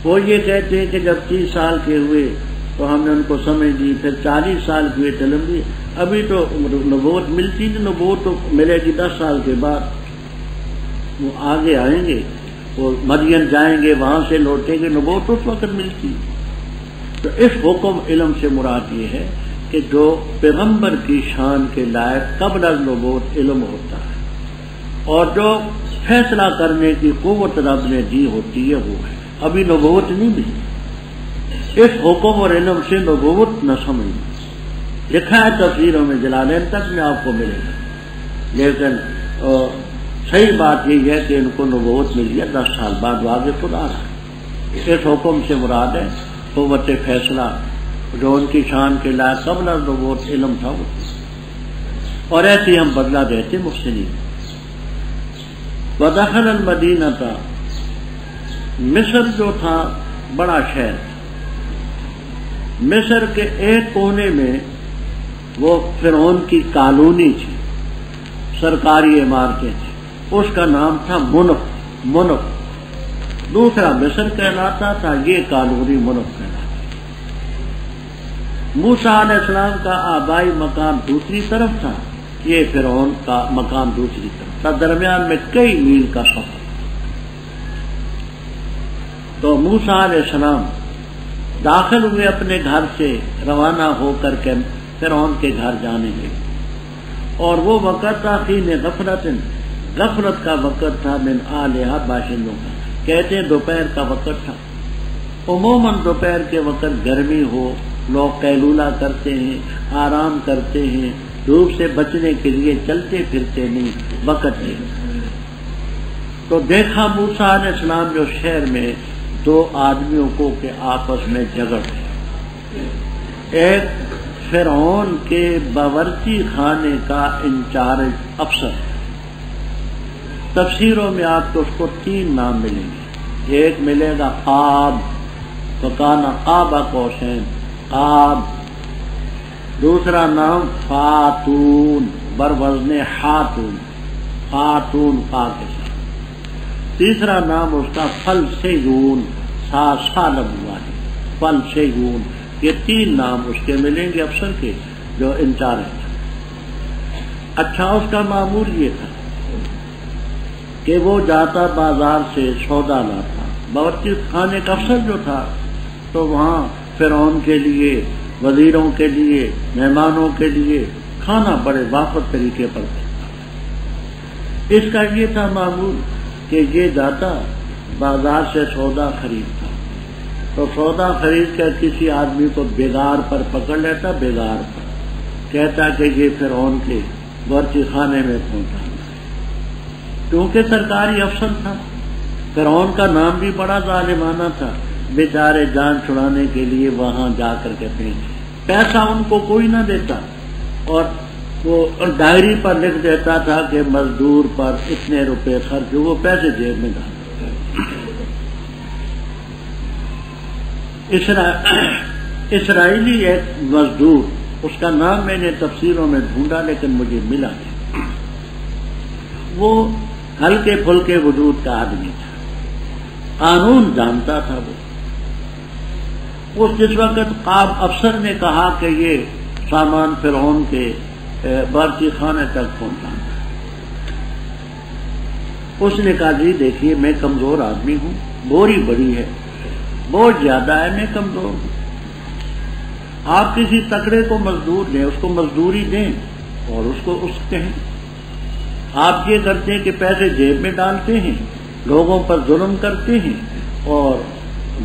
وہ یہ کہتے ہیں کہ جب 30 سال کے ہوئے تو ہم نے ان کو سمجھ دی، پھر 40 سال کے ہوئے علم دی، ابھی تو نبوت ملتی نہیں، نبوت تو ملے گی 10 سال کے بعد۔ وہ آگے آئیں گے، وہ مدین جائیں گے، وہاں سے لوٹیں گے، نبوت اس وقت ملتی۔ تو اس حکم علم سے مراد یہ ہے کہ جو پیغمبر کی شان کے لائق قبل از نبوت علم ہوتا ہے، اور جو فیصلہ کرنے کی قوت رب نے دی ہوتی ہے وہ ہے، ابھی نبوت نہیں ملی۔ اس حکم اور علم سے نبوت نہ سمجھ، لکھا ہے تفسیروں میں، جلالین تک میں آپ کو ملے گا، لیکن صحیح بات یہ ہے کہ ان کو نبوت ملی ہے 10 سال بعد، وہ آگے خدا رہا۔ اس حکم سے مراد ہے قوت فیصلہ جو ان کی شان کے لائق قبل از نبوت علم تھا وہ، اور ایسے ہم بدلہ دیتے محسنین۔ ودخل المدینہ تھا، مصر جو تھا بڑا شہر، مصر کے ایک کونے میں وہ فرعون کی کالونی تھی، سرکاری عمارتیں تھیں، اس کا نام تھا منف، دوسرا مصر کہلاتا تھا، یہ کالونی منف کہلاتا۔ موسیٰ علیہ السلام کا آبائی مقام دوسری طرف تھا، یہ فرعون کا مقام دوسری طرف تھا، درمیان میں کئی میل کا سفر۔ تو موسیٰ علیہ السلام داخل ہوئے اپنے گھر سے، روانہ ہو کر کے فرعون کے گھر جانے لگے، اور وہ وقت تھا حین غفلت کا وقت تھا، من آلہا باشندوں کا، کہتے ہیں دوپہر کا وقت تھا۔ عموماً دوپہر کے وقت گرمی ہو، لوگ قیلولہ کرتے ہیں، آرام کرتے ہیں، دھوپ سے بچنے کے لیے چلتے پھرتے نہیں، وقت نہیں۔ تو دیکھا موسیٰ علیہ السلام جو شہر میں 2 آدمیوں کو کہ آپس میں جھگڑ رہے، ایک فرعون کے باورچی خانے کا انچارج افسر ہے، تفسیروں میں آپ کو اس کو 3 نام ملیں گے، ایک ملے گا قاب، فکان قاب قوسین، قاب، دوسرا نام خاتون بروزن خاتون، خاتون قا کے ساتھ، تیسرا نام اس کا فلسیون، سالم ہوا ہے، فلسیون۔ یہ 3 نام اس کے ملیں گے افسر کے جو انچارج تھا۔ اچھا، اس کا معمول یہ تھا کہ وہ جاتا بازار سے سودا لاتا، باورچی خانے کا افسر جو تھا، تو وہاں فرعون کے لیے، وزیروں کے لیے، مہمانوں کے لیے کھانا بڑے وافر طریقے پر کرتا۔ اس کا یہ تھا معمول کہ یہ جاتا بازار سے سودا خریدتا، تو سودا خرید کر کسی آدمی کو بیگار پر پکڑ لیتا، بیگار پر کہتا کہ یہ فرعون کے باورچی خانے میں پہنچا، کیونکہ سرکاری افسر تھا۔ فرعون کا نام بھی بڑا ظالمانہ تھا، بیچارے جان چھڑانے کے لیے وہاں جا کر کے پیسہ ان کو کوئی نہ دیتا، اور وہ ڈائری پر لکھ دیتا تھا کہ مزدور پر اتنے روپے خرچ، وہ پیسے جیب میں ڈالتے۔ اسرائیلی ایک مزدور، اس کا نام میں نے تفسیروں میں ڈھونڈا لیکن مجھے ملا نہیں، وہ ہلکے پھلکے وجود کا آدمی تھا، قانون جانتا تھا۔ وہ جس وقت قاب افسر نے کہا کہ یہ سامان فرعون کے باورچی خانے تک پہنچانا، اس نے کہا جی دیکھیے میں کمزور آدمی ہوں، بوری بڑی ہے، بہت زیادہ ہے، میں کمزور ہوں، آپ کسی تکڑے کو مزدور دیں، اس کو مزدوری دیں اور اس کو کہیں۔ آپ یہ کرتے ہیں کہ پیسے جیب میں ڈالتے ہیں لوگوں پر ظلم کرتے ہیں اور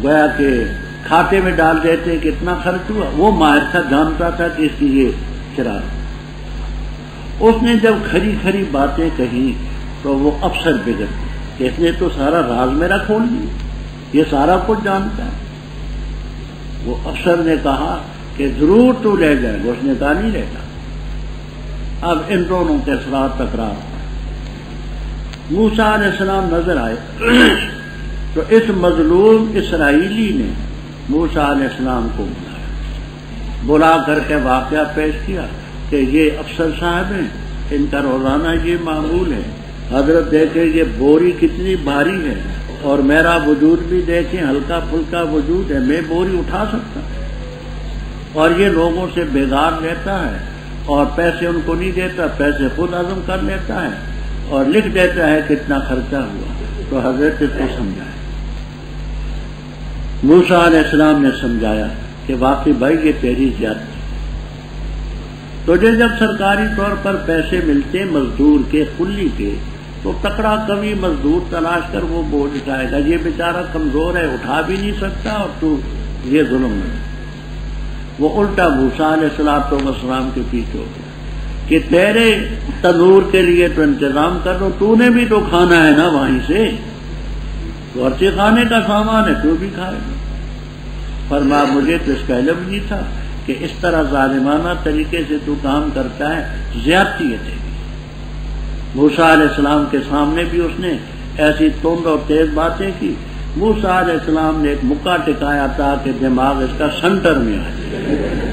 گویا کہ کھاتے میں ڈال دیتے کہ اتنا خرچ ہوا. وہ ماہر تھا، جانتا تھا کہ اس کی یہ چراغ. اس نے جب کھری کھری باتیں کہی تو وہ افسر بگڑ گئے. اس نے تو سارا راز میرا کھول دیا، یہ سارا کچھ جانتا ہے. وہ افسر نے کہا کہ ضرور تو لے جائے گا. اس نے کہا نہیں لے گا. اب ان دونوں کے ساتھ تکرار. موسیٰ علیہ السلام نظر آئے تو اس مظلوم اسرائیلی نے موسیٰ علیہ السلام کو بلا کر کے واقعہ پیش کیا کہ یہ افسر صاحب ہیں، ان کا روزانہ یہ معمول ہے. حضرت دیکھیں یہ بوری کتنی بھاری ہے اور میرا وجود بھی دیکھیں ہلکا پھلکا وجود ہے، میں بوری اٹھا سکتا ہوں. اور یہ لوگوں سے بیگار لیتا ہے اور پیسے ان کو نہیں دیتا، پیسے خود ہضم کر لیتا ہے اور لکھ دیتا ہے کتنا خرچہ ہوا. تو حضرت کو سمجھایا. موسیٰ علیہ السلام نے سمجھایا کہ واقعی بھائی یہ تیری زیادتی. تجھے جب سرکاری طور پر پیسے ملتے مزدور کے کلی کے تو تکڑا قوی مزدور تلاش کر وہ بوجھ اٹھائے گا. یہ بیچارہ کمزور ہے، اٹھا بھی نہیں سکتا اور تو یہ ظلم ہے. وہ الٹا موسیٰ علیہ السلام کے پیچھے ہو گیا کہ تیرے تنور کے لیے تو انتظام کر دو، تو نے بھی تو کھانا ہے نا وہیں سے، ورچے کھانے کا سامان ہے تو بھی کھائے گا. فرمایا مجھے تو اس کا علم نہیں تھا کہ اس طرح ظالمانہ طریقے سے تو کام کرتا ہے، زیادتی ہے تیری. موسیٰ علیہ السلام کے سامنے بھی اس نے ایسی تند اور تیز باتیں کی. موسیٰ علیہ السلام نے ایک مکہ ٹکایا تھا کہ دماغ اس کا سنٹر میں آ جائے.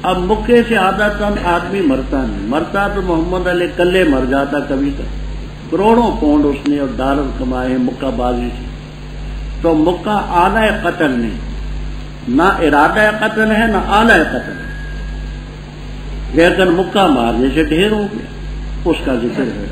اب مکے سے عادتاً آدمی مرتا نہیں، مرتا تو محمد علیہ کلے مر جاتا کبھی کبھی. کروڑوں پاؤنڈ اس نے اور ڈالر کمائے ہیں مکہ بازی سے. تو مکہ آلہ قتل نہیں، نہ ارادہ قتل ہے نہ آلہ قتل ہے، لیکن مکہ مارنے سے ڈھیر ہو گیا. اس کا ذکر ہے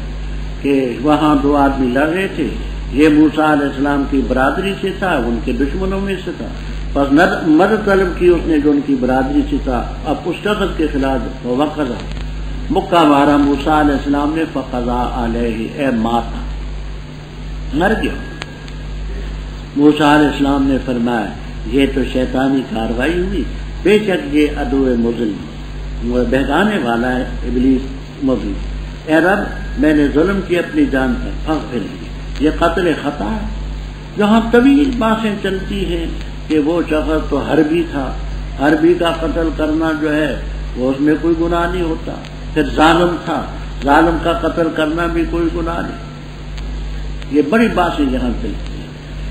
کہ وہاں دو آدمی لڑ رہے تھے. یہ موسیٰ علیہ السلام کی برادری سے تھا، ان کے دشمنوں میں سے تھا. بس مدد طلب کی اس نے جو ان کی برادری سے تھا. اب اس شخص کے خلاف وقضا مکہ مارا موسیٰ علیہ السلام نے. فقضا علیہ، اے ماتا، مر گیا. موسیٰ علیہ السلام نے فرمایا یہ تو شیطانی کاروائی ہوئی، بے شک یہ عدو مظلم، بہکانے والا ہے ابلیس مظلم. اے رب میں نے ظلم کی اپنی جان پر، فاغفر لی. یہ قتل خطا ہے. جہاں طویل باتیں چلتی ہیں کہ وہ شخص تو حربی تھا، حربی کا قتل کرنا جو ہے وہ اس میں کوئی گناہ نہیں ہوتا. پھر ظالم تھا، ظالم کا قتل کرنا بھی کوئی گناہ نہیں. یہ بڑی باتیں یہاں چلتی ہیں،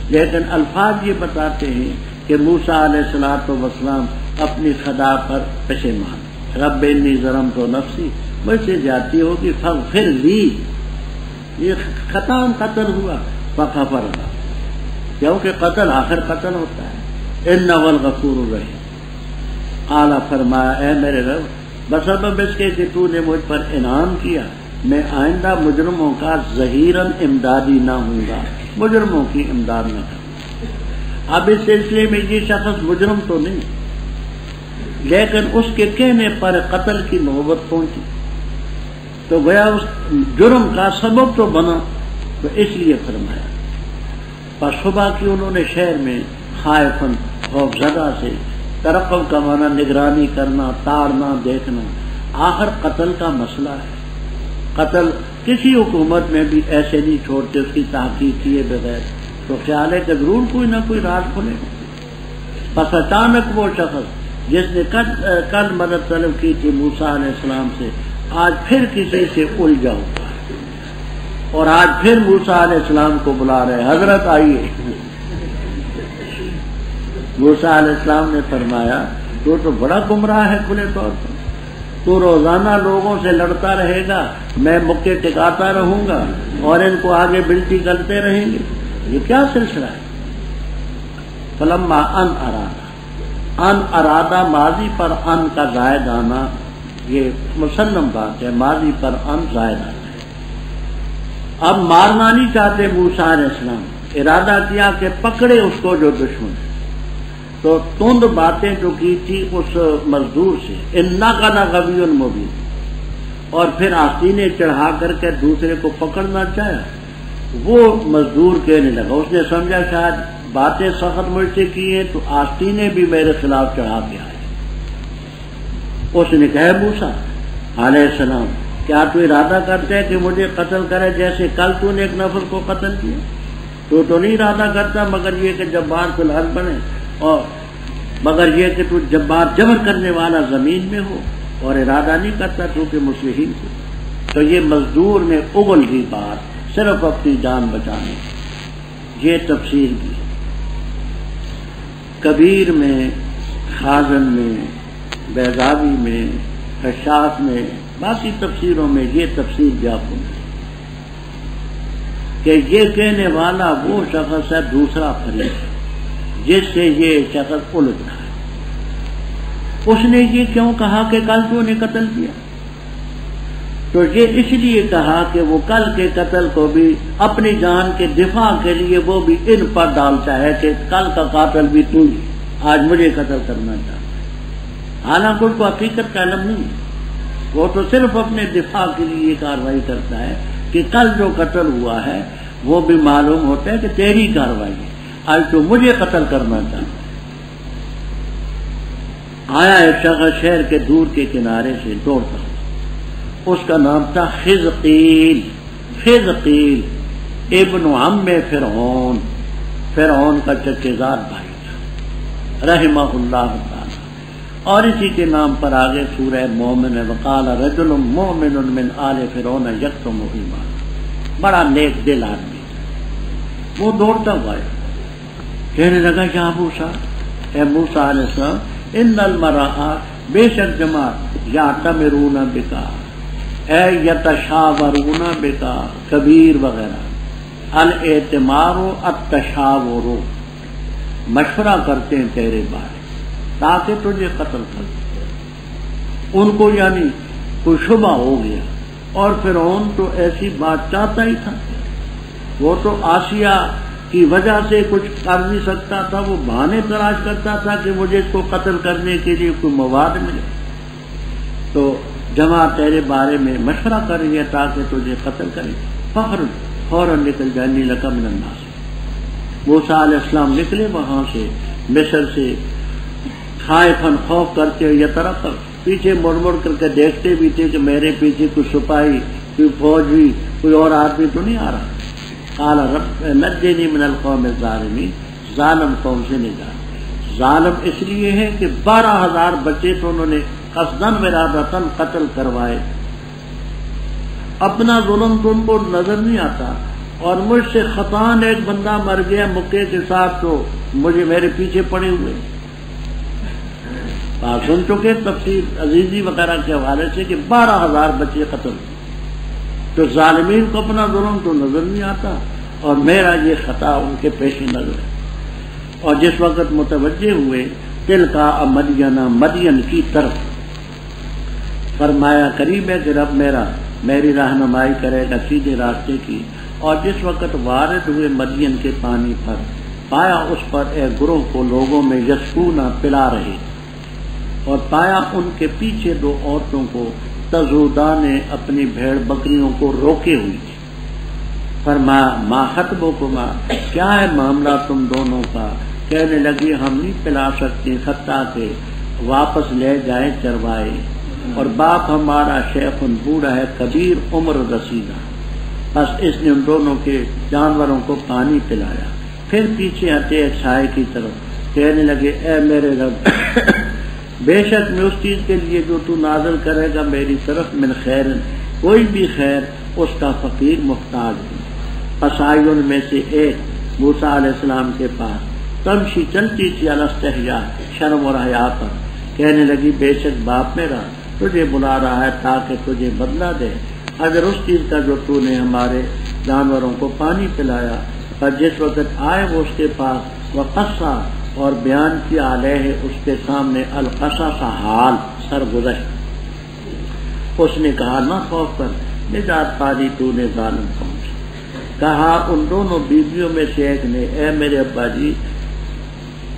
لیکن الفاظ یہ بتاتے ہیں کہ موسیٰ علیہ السلام اپنی خدا پر پشیمان. رب انی ظلمت نفسی، مجھ سے زیادتی ہوگی، فاغفر لی. یہ خطا قتل ہوا، فغفر لی، کیونکہ قتل آخر قتل ہوتا ہے. انہ الغفور الرحیم. اعلیٰ فرمایا اے میرے رب بسبب اس کے کہ تو نے مجھ پر انعام کیا، میں آئندہ مجرموں کا ظہیراً امدادی نہ ہوں گا، مجرموں کی امداد نہ کروں. اب اس سلسلے میں یہ شخص مجرم تو نہیں، لیکن اس کے کہنے پر قتل کی نوبت پہنچی تو گیا اس جرم کا سبب تو بنا. تو اس لیے فرمایا پر صبح کی انہوں نے شہر میں خائفاً خوف زدہ سے، ترقب کا معنی نگرانی کرنا، تاڑنا، دیکھنا. آخر قتل کا مسئلہ ہے. قتل کسی حکومت میں بھی ایسے نہیں چھوڑتے اس کی تحقیق کیے بغیر. تو خیال ہے کہ ضرور کوئی نہ کوئی راز کھلے. بس اچانک وہ شخص جس نے کل مدد طلب کی تھی موسیٰ علیہ السلام سے، آج پھر کسی سے الجھا ہوا ہے اور آج پھر موسیٰ علیہ السلام کو بلا رہے، حضرت آئیے. موسیٰ علیہ السلام نے فرمایا تو بڑا گمراہ ہے کھلے طور پر. تو روزانہ لوگوں سے لڑتا رہے گا، میں مکے ٹکاتا رہوں گا اور ان کو آگے بلٹی کرتے رہیں گے. یہ کیا سلسلہ ہے؟ فلما ان ارادہ ماضی پر ان کا زائد آنا یہ مسلم بات ہے، ماضی پر ان زائد آنا ہے. اب مارنا نہیں چاہتے موسیٰ علیہ السلام، ارادہ کیا کہ پکڑے اس کو جو دشمن ہے. تو تند باتیں جو کی تھی اس مزدور سے، انک لغوی مبین، اور پھر آستینیں چڑھا کر کے دوسرے کو پکڑنا چاہا. وہ مزدور کہنے لگا، اس نے سمجھا شاید باتیں سخت مجھ سے کی ہیں تو آستینیں بھی میرے خلاف چڑھا کے آئے. اس نے کہا موسیٰ علیہ السلام کیا تو ارادہ کرتا ہے کہ مجھے قتل کرے جیسے کل تو نے ایک نفر کو قتل کیا؟ تو نہیں ارادہ کرتا مگر یہ کہ جبار فی الارض بنے، اور مگر یہ کہ تو جبار جبر کرنے والا زمین میں ہو، اور ارادہ نہیں کرتا تو کہ مصلحین کو. تو یہ مزدور نے اگل دی بات صرف اپنی جان بچانے. یہ تفسیر کی کبیر میں، خازن میں، بیضاوی میں، کشاف میں، باقی تفسیروں میں یہ تفسیر بھی آپ کو ملے کہ یہ کہنے والا وہ شخص ہے دوسرا فریق جس سے یہ شخص الجھ رہا ہے. اس نے یہ کیوں کہا کہ کل تو نے قتل کیا؟ تو یہ اس لیے کہا کہ وہ کل کے قتل کو بھی اپنی جان کے دفاع کے لیے وہ بھی ان پر ڈالتا ہے کہ کل کا قاتل بھی تو ہی، آج مجھے قتل کرنا چاہتا ہے. حالانکہ اس کو حقیقت کا علم نہیں ہے، وہ تو صرف اپنے دفاع کے لیے یہ کارروائی کرتا ہے کہ کل جو قتل ہوا ہے وہ بھی معلوم ہوتا ہے کہ تیری کارروائی ہے، آج تو مجھے قتل کرنا چاہتا ہے. آیا ایک شخص شہر کے دور کے کنارے سے دوڑتا، اس کا نام تھا خزقیل. خزقیل ابن عم فرعون، فرعون کا چچیزاد بھائی تھا رحمہ اللہ تعالی. اور اسی کے نام پر آگے سورہ مومن ہے، وقال رجل مؤمن من آل فرعون یکتم ایمانہ. بڑا نیک دل آدمی تھا. وہ دوڑتا ہوا ہے، کہنے لگا یا موسیٰ، اے موسیٰ علیہ السلام، ان المرأ بے شک جماعت یعتمرون بکا اے یتشاورون بکا، کبیر وغیرہ، الاعتمار التشاور، مشورہ کرتے ہیں تیرے بارے تاکہ تجھے قتل کر دیں. ان کو یعنی کوئی شبہ ہو گیا. اور فرعون تو ایسی بات چاہتا ہی تھا، وہ تو آسیہ کی وجہ سے کچھ کر نہیں سکتا تھا، وہ بہانے تلاش کرتا تھا کہ مجھے اس کو قتل کرنے کے لیے کوئی مواد ملے. تو جماعت تیرے بارے میں مشورہ کر رہی ہے تاکہ تجھے قتل کرے. فوراً نکل جائے لک من الناس. موسیٰ علیہ السلام نکلے وہاں سے، مصر سے، خائفاً خوف کرتے ہوئے، یہ طرف پیچھے مڑ مڑ کر کے دیکھتے بھی تھے کہ میرے پیچھے کوئی سپاہی، کوئی فوج بھی، کوئی اور آدمی تو نہیں آ رہا. قال رب نجنی من القوم الظالمین، ظالم قوم سے نجات. ظالم اس لیے ہے کہ 12,000 بچے تو انہوں نے قصداً ارادتاً قتل کروائے. اپنا ظلم تو ان کو نظر نہیں آتا، اور مجھ سے خطاً ایک بندہ مر گیا مکے کے ساتھ تو مجھے میرے پیچھے پڑے ہوئے. بات سن چکے تفسیر عزیزی وغیرہ کے حوالے سے کہ 12,000 بچے قتل. تو ظالمین کو اپنا ظلم تو نظر نہیں آتا، اور میرا یہ خطا ان کے پیش نظر ہے. اور جس وقت متوجہ ہوئے تلکا مدینہ، مدین کی طرف، فرمایا قریب ہے کہ رب میری رہنمائی کرے گا سیدھے راستے کی. اور جس وقت وارد ہوئے مدین کے پانی پر، پایا اس پر ایک گروہ کو لوگوں میں یسقونا پلا رہے، اور پایا ان کے پیچھے 2 عورتوں کو تزودان نے اپنی بھیڑ بکریوں کو روکے ہوئی تھی. فرمایا ما خطبکما، کیا ہے معاملہ تم دونوں کا؟ کہنے لگی ہم نہیں پلا سکتے حتیٰ کہ واپس لے جائیں چروائے، اور باپ ہمارا شیخ بوڑھا ہے کبیر عمر رسیدہ. بس اس نے ان دونوں کے جانوروں کو پانی پلایا. پھر پیچھے ہٹے ایک سائے کی طرف، کہنے لگے اے میرے رب، بے شک میں اس چیز کے لیے جو تو نازل کرے گا میری طرف من خیر، کوئی بھی خیر اس کا فقیر محتاج ہے. پس آئی ان میں سے ایک موسیٰ علیہ السلام کے پاس، تمشی چلتی تھی علی استحیاء، شرم اور حیا پر. کہنے لگی بے شک باپ میرا تجھے بلا رہا ہے تاکہ تجھے بدلہ دے اگر اس چیز کا جو تو نے ہمارے جانوروں کو پانی پلایا. پر جس وقت آئے وہ اس کے پاس وقصہ، اور بیان کیا علیہ اس کے سامنے القصص حال سرگزشت. اس نے کہا نہ خوف کر، نجات پالی تو نے ظالم قوم سے. کہا ان دونوں بیویوں میں سے ایک نے اے میرے ابا جی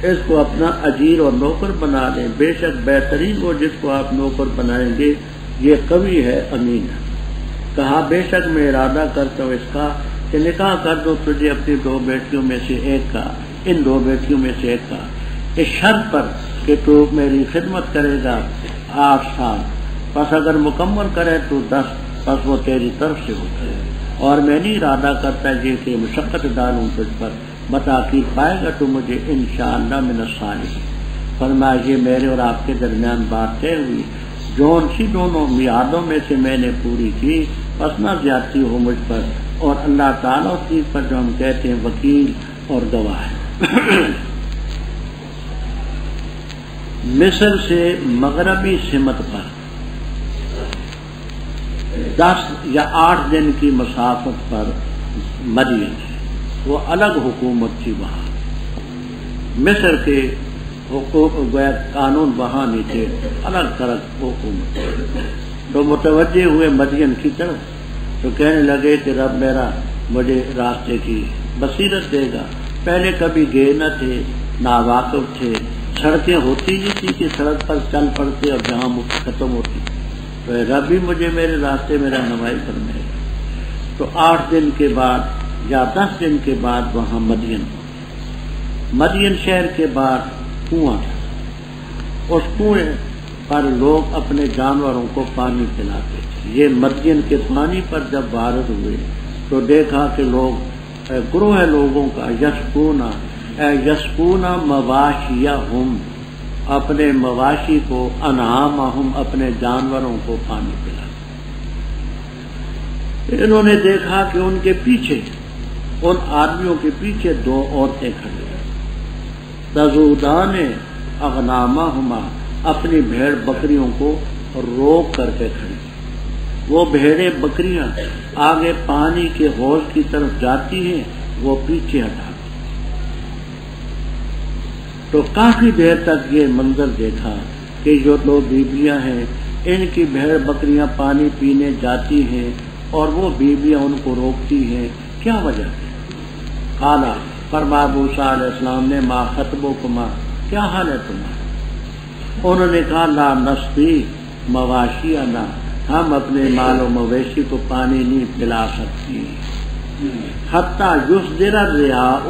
اس کو اپنا اجیر اور نوکر بنا لیں، بے شک بہترین وہ جس کو آپ نوکر بنائیں گے یہ قوی ہے، امین ہے۔ کہا بے شک میں ارادہ کرتا ہوں اس کا کہ نکاح کر دو تجھے اپنی 2 بیٹیوں میں سے ایک کا، ان 2 بیٹیوں میں سے ایک کا، اس شرط پر کہ تو میری خدمت کرے گا 8 سال، پس اگر مکمل کرے تو 10، پس وہ تیری طرف سے ہوتا ہے، اور میں نہیں ارادہ کرتا یہ کہ مشقت ڈالوں تجھ پر، بتاکید پائے گا تو مجھے انشاءاللہ من الصالحین۔ فرمایا یہ میرے اور آپ کے درمیان بات طے ہوئی، جون سی دونوں میعادوں میں سے میں نے پوری کی، بس نہ زیادتی ہو مجھ پر، اور اللہ تعالیٰ اس چیز پر جو ہم کہتے ہیں وکیل اور گواہ ہے۔ مصر سے مغربی سمت پر 10 یا 8 دن کی مسافت پر مدین ہے، وہ الگ حکومت تھی وہاں، مصر کے حقوق قانون وہاں نہیں تھے، الگ ترک حکومت۔ تو متوجہ ہوئے مدین کی طرف، تو کہنے لگے کہ رب میرا مجھے راستے کی بصیرت دے گا، پہلے کبھی گئے نہ تھے، ناواقف تھے، سڑکیں ہوتی نہیں تھی کہ سڑک پر چل پڑتے اور جہاں ختم ہوتی، تو رب بھی مجھے میرے راستے میں رہنمائی فرمائے گا۔ تو 8 دن کے بعد یا 10 دن کے بعد وہاں مدین شہر کے بعد کنواں تھا، اس کنویں پر لوگ اپنے جانوروں کو پانی پلاتے تھے۔ یہ مدین کے پانی پر جب وارد ہوئے تو دیکھا کہ لوگ گروہ لوگوں کا یسقون مواشیہم، اپنے مواشی کو، انعامہم، اپنے جانوروں کو پانی پلاتے۔ انہوں نے دیکھا کہ ان کے پیچھے، ان آدمیوں کے پیچھے 2 عورتیں کھڑی ہیں، تذودان اغنامہما، اپنی بھیڑ بکریوں کو روک کر کے کھڑی۔ وہ بھیڑیں بکریاں آگے پانی کے حوض کی طرف جاتی ہیں، وہ پیچھے ہٹا۔ تو کافی دیر تک یہ منظر دیکھا کہ جو 2 بیویاں ہیں ان کی بھیڑ بکریاں پانی پینے جاتی ہیں اور وہ بیویاں ان کو روکتی ہیں، کیا وجہ ہے؟ قالا، فرمایا موسیٰ علیہ السلام نے، ما خطبکما، کیا حال ہے تمہارا؟ انہوں نے کہا لا نسقی مواشینا، ہم اپنے مال و مویشی کو پانی نہیں پلا سکتی، حتی یصدر الرعاء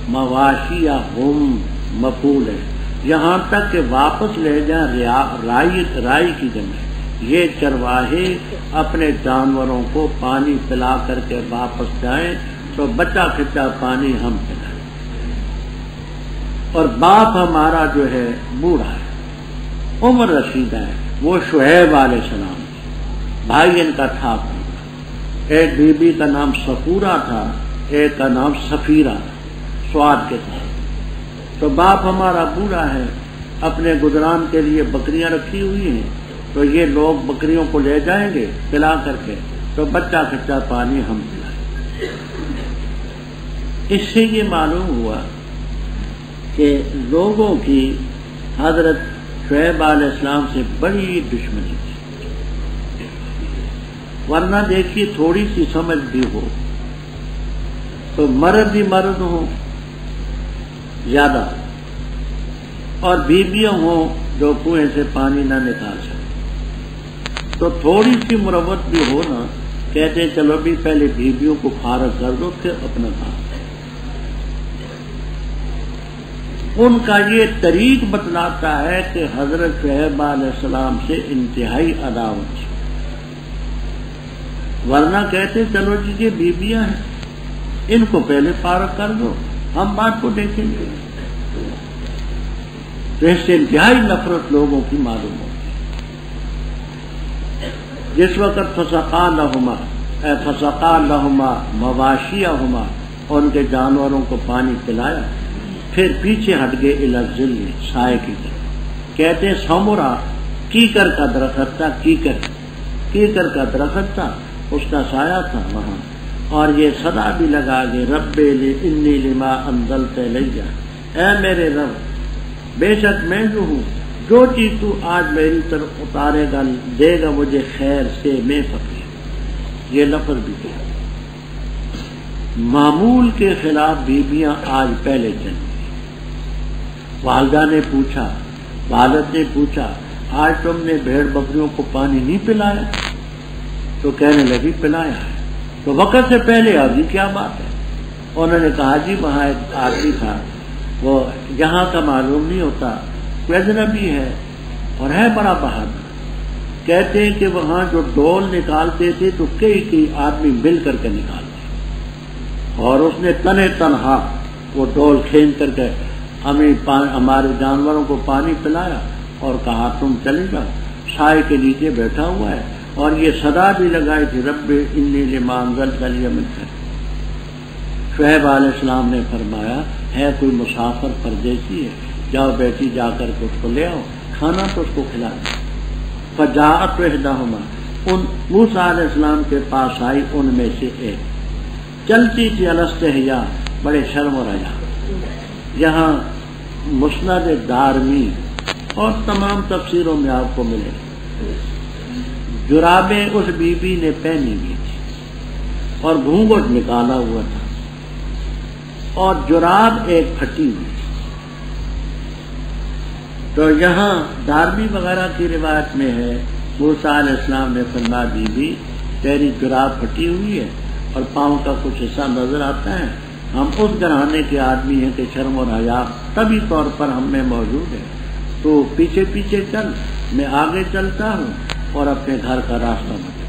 مواشیہم، مفعول ہے، یہاں تک کہ واپس لے جائیں رائی کی جمع، یہ چرواہے اپنے جانوروں کو پانی پلا کر کے واپس جائیں تو بچا کھچا پانی ہم پلائیں۔ اور باپ ہمارا جو ہے بوڑھا ہے، عمر رسیدہ ہے، وہ شعیب علیہ السلام، بھائی ان کا تھا، ایک بی بی کا نام صفورہ تھا، ایک کا نام صفیرہ، سواد کے ساتھ۔ تو باپ ہمارا بوڑھا ہے، اپنے گزران کے لیے بکریاں رکھی ہوئی ہیں، تو یہ لوگ بکریوں کو لے جائیں گے پلا کر کے، تو بچہ کچا پانی ہم پلائیں۔ اس سے یہ معلوم ہوا کہ لوگوں کی حضرت شعیب علیہ السلام سے بڑی دشمنی تھی، ورنہ دیکھیے تھوڑی سی سمجھ بھی ہو تو مرد ہی مرد ہوں زیادہ، اور بیویاں ہوں جو کنویں سے پانی نہ نکال سکیں، تو تھوڑی سی مروت بھی ہو نا، کہتے ہیں چلو بھی پہلے بیویوں کو فارغ کر دو پھر اپنا کام۔ ان کا یہ طریق بتلاتا ہے کہ حضرت شعیب علیہ السلام سے انتہائی عداوت تھی، ورنہ کہتے چلو جی یہ بیویاں ہیں ان کو پہلے فارغ کر دو، ہم بات کو دیکھیں گے۔ تو اس سے انتہائی نفرت لوگوں کی معلوم ہوتی۔ جس وقت فسقا لہما مواشیہما، ان کے جانوروں کو پانی پلایا، پھر پیچھے ہٹ گئے الی الظل، سائے کی طرف۔ کہتے ہیں سمرا کیکر کا درخت تھا، کیکر کا درخت تھا، اس کا سایہ تھا وہاں، اور یہ صدا بھی لگا گئے رب انی لما انزلت الی، اے میرے رب بے شک میں جو ہوں، جو چیز تو آج میری طرف اتارے گا دے گا مجھے خیر سے، میں فقیر۔ یہ لفظ بھی کیا معمول کے خلاف بیویاں آج پہلے چلی۔ والدہ نے پوچھا، والد نے پوچھا آج تم نے بھیڑ بکریوں کو پانی نہیں پلایا؟ تو کہنے لگی پلایا ہے۔ تو وقت سے پہلے ابھی کیا بات ہے؟ انہوں نے کہا جی وہاں ایک آدمی تھا، وہ یہاں کا معلوم نہیں ہوتا، کوئی اجنبی ہے اور ہے بڑا بہادر، کہتے ہیں کہ وہاں جو ڈول نکالتے تھے تو کئی آدمی مل کر کے نکالتے، اور اس نے تنہا وہ ڈول کھینچ کر کے ہمارے جانوروں کو پانی پلایا اور کہا تم چلے جاؤ، سائے کے نیچے بیٹھا ہوا ہے، اور یہ صدا بھی لگائی تھی رب انی لما انزلت الی من خیر۔ شعیب علیہ السلام نے فرمایا ہے کوئی مسافر پردیسی ہے، جاؤ بیٹی جا کر کے اس کو لے آؤ، کھانا تو اس کو کھلا دو۔ فجاءت احداہما، ان موسیٰ علیہ السلام کے پاس آئی ان میں سے ایک، چلتی تھی الاستحیاء، بڑے شرم و حیا۔ یہاں مسند دارمی اور تمام تفسیروں میں آپ کو ملے جرابیں اس بی بی نے پہنی ہوئی تھی اور گھونگھٹ نکالا ہوا تھا، اور جراب ایک پھٹی ہوئی تھی۔ تو یہاں دارمی وغیرہ کی روایت میں ہے موسیٰ علیہ السلام نے فرمایا بی بی تیری جراب پھٹی ہوئی ہے اور پاؤں کا کچھ حصہ نظر آتا ہے، ہم اس گھرانے کے آدمی ہیں کہ شرم اور حیا طبی طور پر ہم میں موجود ہے، تو پیچھے پیچھے چل، میں آگے چلتا ہوں اور اپنے گھر کا راستہ بتا۔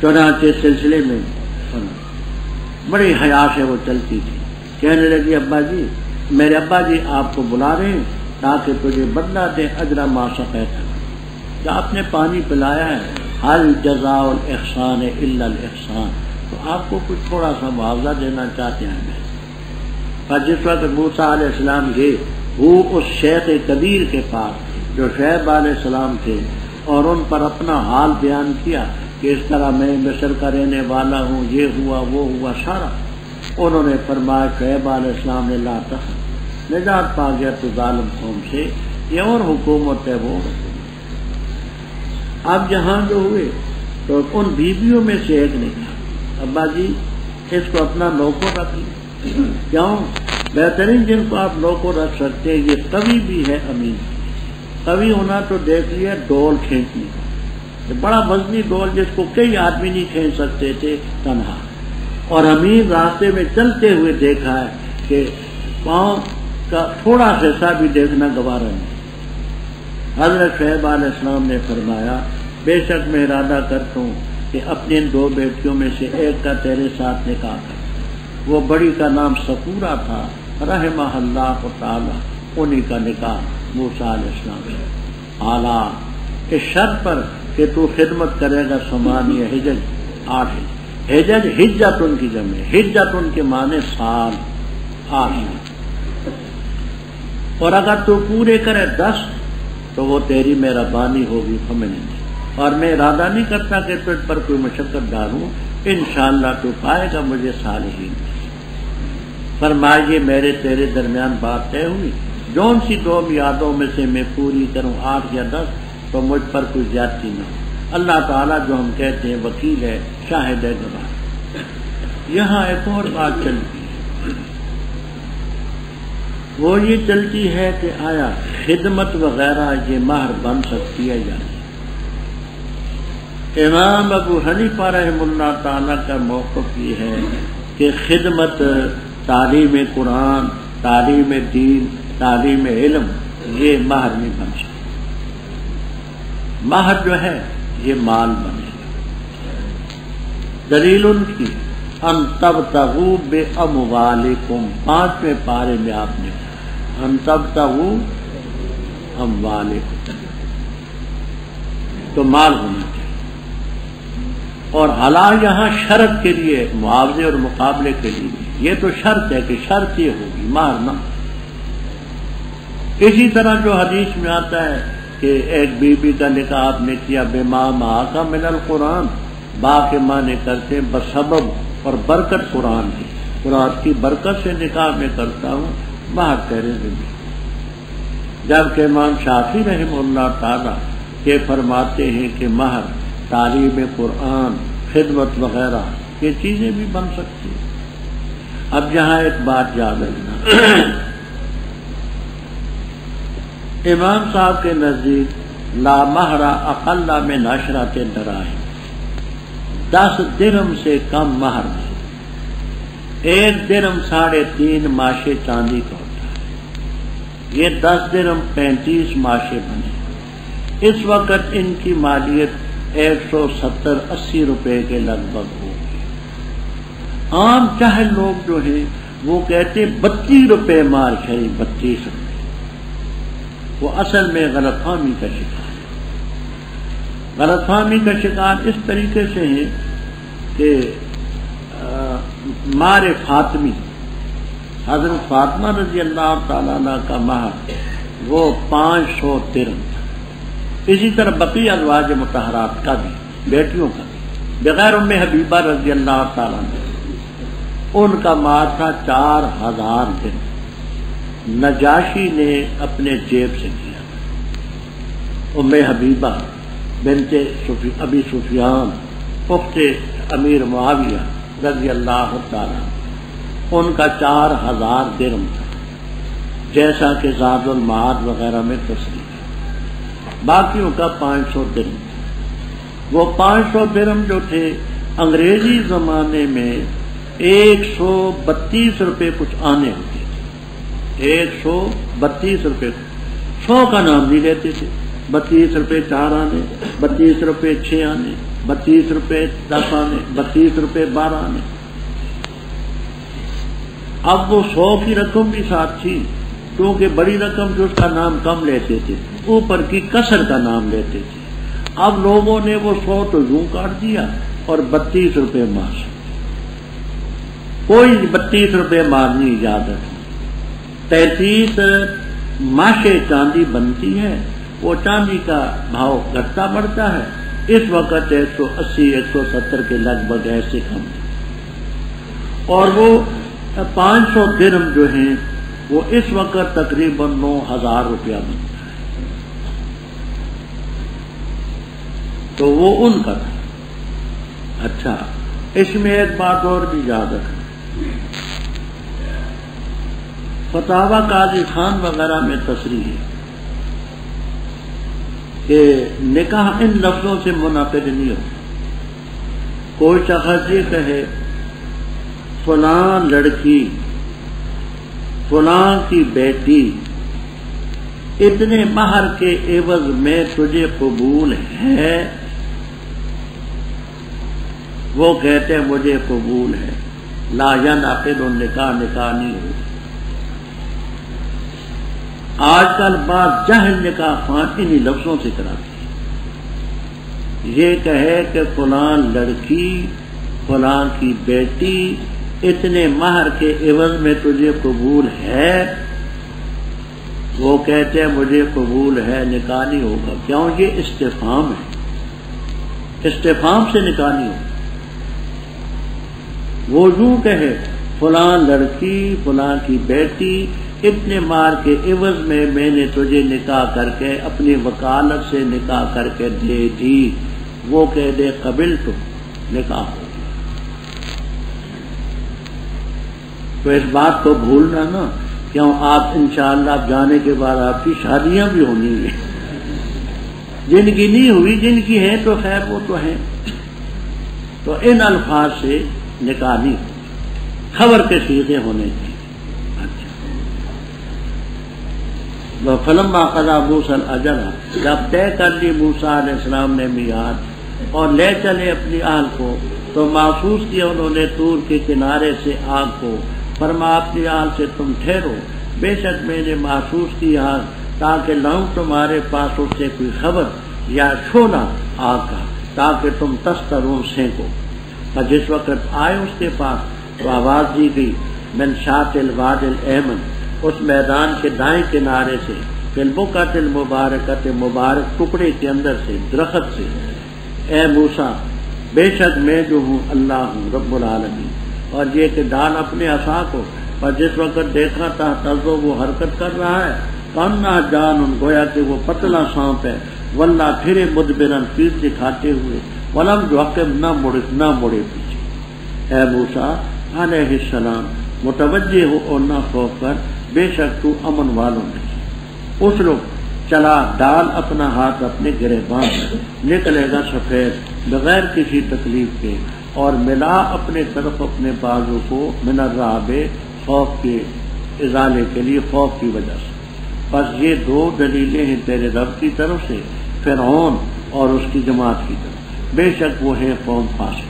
چنانچہ سلسلے میں بڑی حیا سے وہ چلتی تھی، کہنے لگی ابا جی میرے ابا جی آپ کو بلا رہے ہیں تاکہ تجھے بدلہ دیں اجر ما سقیت، کہ آپ نے پانی پلایا ہے، حل جزاء الاحسان الا الاحسان، تو آپ کو کچھ تھوڑا سا معاوضہ دینا چاہتے ہیں میں۔ پر جس وقت موسیٰ علیہ السلام گئے وہ اس شیخ کبیر کے پاس جو شعیب علیہ السلام تھے، اور ان پر اپنا حال بیان کیا کہ اس طرح میں مصر کا رہنے والا ہوں، یہ ہوا وہ ہوا سارا۔ انہوں نے فرمایا شعیب علیہ السلام نے لا تخف، نجات پا گیا تو ظالم قوم سے، یہ اور حکومت ہے وہ حکومت۔ اب یہاں جو ہوئے تو ان بیویوں میں سے ایک نے کہا ابا جی اس کو اپنا نوکر رکھ لیں، کیوں؟ بہترین جن کو آپ نوکر رکھ سکتے ہیں، یہ قوی بھی ہے امین۔ قوی ہونا تو دیکھ لیا ڈول کھینچنے کا، بڑا وزنی ڈول جس کو کئی آدمی نہیں کھینچ سکتے تھے تنہا، اور امین راستے میں چلتے ہوئے دیکھا ہے کہ پاؤں کا تھوڑا سا حصہ بھی دیکھنا گوارا نہیں۔ حضرت شعیب علیہ السلام نے فرمایا بے شک میں ارادہ کرتا ہوں کہ اپنی ان دو بیٹیوں میں سے ایک کا تیرے ساتھ نکاح کر۔ وہ بڑی کا نام سفورہ تھا رحمہ اللہ تعالی، انہی کا نکاح موسیٰ علیہ السلام سے، اعلیٰ اس شرط پر کہ تو خدمت کرے گا ثمانیہ حجج، 8 حجج، حجت ان کی جمع، حجت ان کے معنی سال، 8، اور اگر تو پورے کرے 10 تو وہ تیری مہربانی ہوگی ہمیں، اور میں ارادہ نہیں کرتا کہ تجھ پر کوئی مشقت ڈالوں، انشاءاللہ تو پائے گا مجھے صالحین۔ فرمائیے میرے تیرے درمیان بات طے ہوئی، جون سی 2 میعادوں میں سے میں پوری کروں 8 یا 10 تو مجھ پر کوئی زیادتی نہ ہو۔ اللہ تعالیٰ جو ہم کہتے ہیں وکیل ہے، شاہد ہے، گواہ۔ یہاں ایک اور بات چلتی ہے، وہ یہ چلتی ہے کہ آیا خدمت وغیرہ یہ مہر بن سکتی ہے یا نہیں۔ امام ابو حنیفہ رحمہ اللہ تعالیٰ کا موقف یہ ہے کہ خدمت، تعلیم قرآن، تعلیم دین، تعلیم علم یہ مہر نہیں بن سکتی۔ مہر جو ہے یہ مال بنے گا۔ دلیل ان کی ان تبتغوا باموالکم، 5ویں پارے میں آپ نے ان تبتغوا اموالکم، تو مال ہونا چاہیے، اور حلال یہاں شرط کے لیے، معاوضے اور مقابلے کے لیے، یہ تو شرط ہے کہ شرط یہ ہوگی مہر نہ۔ اسی طرح جو حدیث میں آتا ہے کہ ایک بی بی کا نکاح آپ نے کیا بما معاک من القرآن، با کے معنی کرتے ہیں بسبب اور برکت قرآن کی، قرآن کی برکت سے نکاح میں کرتا ہوں، مہر تیرے ذمہ۔ جبکہ امام شافعی رحمہ اللہ تعالی کے فرماتے ہیں کہ مہر تعلیم قرآن، خدمت وغیرہ یہ چیزیں بھی بن سکتی ہیں۔ اب یہاں ایک بات یاد رکھنا، امام صاحب کے نزدیک لا مہر اقل من 10 دراہم، 10 درہم سے کم مہر نہیں۔ 1 درہم 3.5 ماشے چاندی کا ہوتا ہے، یہ 10 درہم 35 ماشے بنے۔ اس وقت ان کی مالیت 170-80 روپے کے لگ بھگ ہوگی۔ عام چاہل لوگ جو ہیں وہ کہتے 32 روپے مار شری، 32 روپے، وہ اصل میں غلط فہمی کا شکار ہے۔ غلط فہمی کا شکار اس طریقے سے ہے کہ مار فاطمی، حضرت فاطمہ رضی اللہ تعالیٰ عنہ کا مہر وہ 500 درہم تھا۔ اسی طرح بقیہ ازواج مطہرات کا بھی، بیٹیوں کا بھی، بغیر ام حبیبہ رضی اللہ تعالیٰ عنہ، ان کا مہر تھا 4000 درہم، نجاشی نے اپنے جیب سے کیا۔ ام حبیبہ بنت ابی سفیان اخت امیر معاویہ رضی اللہ تعالیٰ، ان کا 4000 درہم تھا، جیسا کہ زاد المعاد وغیرہ میں تصریح ہے۔ باقیوں کا 500 درہم تھا۔ وہ 500 درہم جو تھے انگریزی زمانے میں 132 روپے کچھ آنے ہوتے تھے، 132 روپے، 100 کا نام نہیں لیتے تھے، 32 روپے 4 آنے، 32 روپے 6 آنے، 32 روپے 10 آنے، 32 روپے 12 آنے۔ اب وہ 100 کی رقم بھی ساتھ تھی، کیونکہ بڑی رقم جو اس کا نام کم لیتے تھے، اوپر کی کسر کا نام لیتے تھے۔ اب لوگوں نے وہ 100 تو یوں کاٹ دیا اور 32 روپے مار سکتے، کوئی 32 روپے مارنی اجازت نہیں۔ 33 ماشے چاندی بنتی ہے، وہ چاندی کا بھاؤ گھٹتا بڑھتا ہے، اس وقت 180-170 کے لگ بھگ ایسے کم ہے، اور وہ 500 درہم جو ہیں وہ اس وقت تقریباً 9000 روپیہ بنتا ہے، تو وہ ان کا تھا۔ اچھا، اس میں ایک بات اور بھی یاد رکھنا، فتاوی قاضی خان وغیرہ میں تصریح ہے کہ نکاح ان لفظوں سے منعقد نہیں ہوتا۔ کوئی شخص یہ کہے فلاں لڑکی، فلاں کی بیٹی اتنے مہر کے عوض میں تجھے قبول ہے، وہ کہتے ہیں مجھے قبول ہے، لا ینعقد النکاح، نکاح نہیں ہو۔ آج کل بعض جاہل نکاح خوان انہی لفظوں سے کراتے ہیں، یہ کہے کہ فلاں لڑکی، فلاں کی بیٹی اتنے مہر کے عوض میں تجھے قبول ہے، وہ کہتے ہیں مجھے قبول ہے، نکاح نہیں ہوگا۔ کیوں؟ یہ استفہام ہے، استفہام سے نکاح نہیں ہوگا۔ وہ یوں کہے فلاں لڑکی، فلاں کی بیٹی اتنے مہر کے عوض میں میں نے تجھے نکاح کر کے اپنی وکالت سے نکاح کر کے دے دی، وہ کہہ دے قبل تو نکاح ہو گیا۔ تو اس بات کو بھولنا نا، کیوں آپ انشاءاللہ جانے کے بعد آپ کی شادیاں بھی ہونی ہیں، جن کی نہیں ہوئی، جن کی ہیں تو خیر وہ تو ہیں۔ تو ان الفاظ سے نکاح نہیں ہوگا، خبر کے صیغے ہونے چاہیے۔ فلما قضى موسى الأجل، جب طے کر لی موسیٰ علیہ السلام نے میعاد اور لے چلے اپنی اہل کو، تو محسوس کیا انہوں نے طور کے کنارے سے آگ کو، فرما اپنی اہل سے تم ٹھہرو، بے شک میں نے محسوس کیا تاکہ لاؤں تمہارے پاس اس سے کوئی خبر یا شعلہ آگ کا، تاکہ تم تسترون سینکو۔ اور جس وقت آئے اس کے پاس تو آواز دی گئی من شاط الواد الایمن، اس میدان کے دائیں کنارے سے، فی البقعۃ المبارکۃ، مبارک ٹکڑے کے اندر سے، درخت سے، اے موسیٰ بے شک میں جو ہوں اللہ ہوں رب العالمین۔ اور یہ کہ ڈال اپنے عصا کو، اور جس وقت دیکھا تھا تزو وہ حرکت کر رہا ہے، کانا جان، گویا کہ وہ پتلا سانپ ہے، واللہ پھرے مدبرن، پیٹ دکھاتے ہوئے، ولم یعقب، نہ مڑے پیچھے۔ اے موسیٰ علیہ السلام متوجہ ہو اور نہ خوف کر، بے شک تو امن والوں میں۔ اس لوگ چلا ڈال اپنا ہاتھ اپنے گریباں میں، نکلے گا سفید بغیر کسی تکلیف کے، اور ملا اپنے طرف اپنے بازو کو من الرعب، خوف کے ازالے کے لیے، خوف کی وجہ سے۔ بس یہ دو دلیلیں ہیں تیرے رب کی طرف سے فرعون اور اس کی جماعت کی طرف، بے شک وہ ہے قوم فاسق۔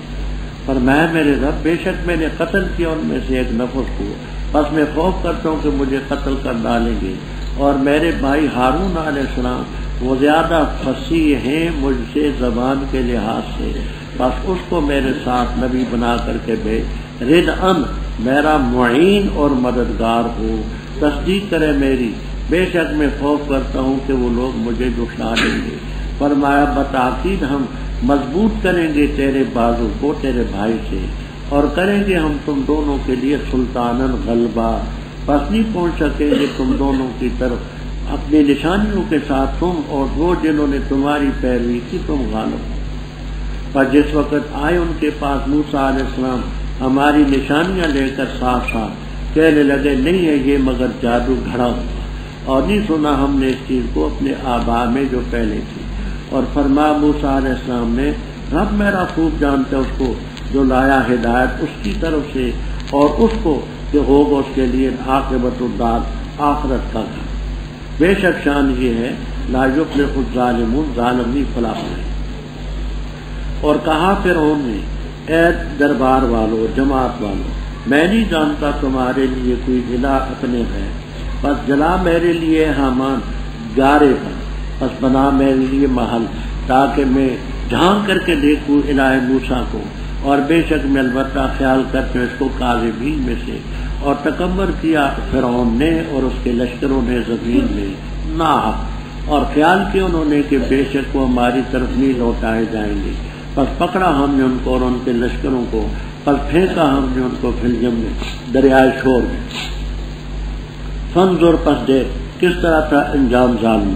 پر میں میرے رب بے شک میں نے قتل کیا ان میں سے ایک نفس کو، بس میں خوف کرتا ہوں کہ مجھے قتل کر ڈالیں گے، اور میرے بھائی ہارون علیہ السلام وہ زیادہ فصیح ہیں مجھ سے زبان کے لحاظ سے، بس اس کو میرے ساتھ نبی بنا کر کے بھیج، ردعن میرا معین اور مددگار ہو، تصدیق کرے میری، بے شک میں خوف کرتا ہوں کہ وہ لوگ مجھے جھٹلا لیں گے۔ فرمایا بتاکید ہم مضبوط کریں گے تیرے بازو کو تیرے بھائی سے، اور کریں گے ہم تم دونوں کے لیے سلطانن غلبہ، بس نہیں پہنچ سکیں گے تم دونوں کی طرف اپنی نشانیوں کے ساتھ تم اور وہ جنہوں نے تمہاری پیروی کی، تم غالب ہو۔ پر جس وقت آئے ان کے پاس موسیٰ علیہ السلام ہماری نشانیاں لے کر صاف صاف، کہنے لگے نہیں ہے یہ مگر جادو گھڑا ہوا، اور نہیں سنا ہم نے اس چیز کو اپنے آباء میں جو پہلے تھی۔ اور فرمایا موسیٰ علیہ السلام نے رب میرا خوب جانتا ہے اس کو جو لایا ہدایت اس کی طرف سے، اور اس کو کہ ہوگا اس کے لیے عاقبت الدار، آخرت کا گھر۔ بے شک شان یہ ہے لا یفلح الظالمون، ظالم نہیں فلاح ہے۔ اور کہا فرعون نے اے دربار والو جماعت والو، میں نہیں جانتا تمہارے لیے کوئی الہ اپنے ہے، بس جلا میرے لیے حامان گارے پر، بس بنا میرے لیے محل تاکہ میں جھانک کر کے دیکھوں الہ موسیٰ کو، اور بے شک میں البتہ خیال کرتے اس کو کاذبین میں سے۔ اور تکبر کیا فرعون نے اور اس کے لشکروں نے زمین میں ناحق، اور خیال کیا انہوں نے کہ بے شک وہ ہماری طرف نہیں لوٹائے جائیں گے، پس پکڑا ہم نے ان کو اور ان کے لشکروں کو، پس پھینکا ہم نے ان کو فلجم میں، دریائے شور میں۔ فنظر پس دیکھ کس طرح تھا انجام ظالم،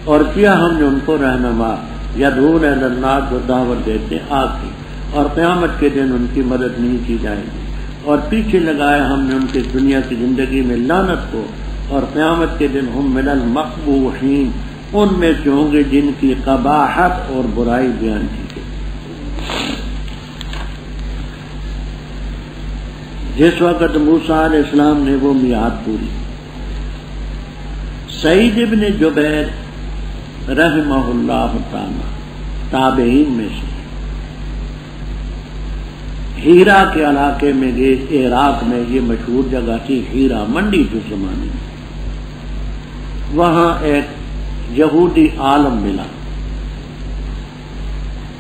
اور کیا ہم نے ان کو رہنما، یدعون الی النار جو دعوت دیتے آگ کی، اور قیامت کے دن ان کی مدد نہیں کی جائے گی، اور پیچھے لگایا ہم نے ان کی دنیا کی زندگی میں لعنت کو، اور قیامت کے دن ہم من المقبوحین، ان میں سے ہوں گے جن کی قباحت اور برائی بیان کی گئی۔ جس وقت موسیٰ علیہ السلام نے وہ میعاد پوری، سعید ابن جبیر رحمہ اللہ تعالی تابعین میں سے ہیرا کے علاقے میں گئے، عراق میں یہ مشہور جگہ تھی ہیرا منڈی کے زمانے میں، وہاں ایک یہودی عالم ملا۔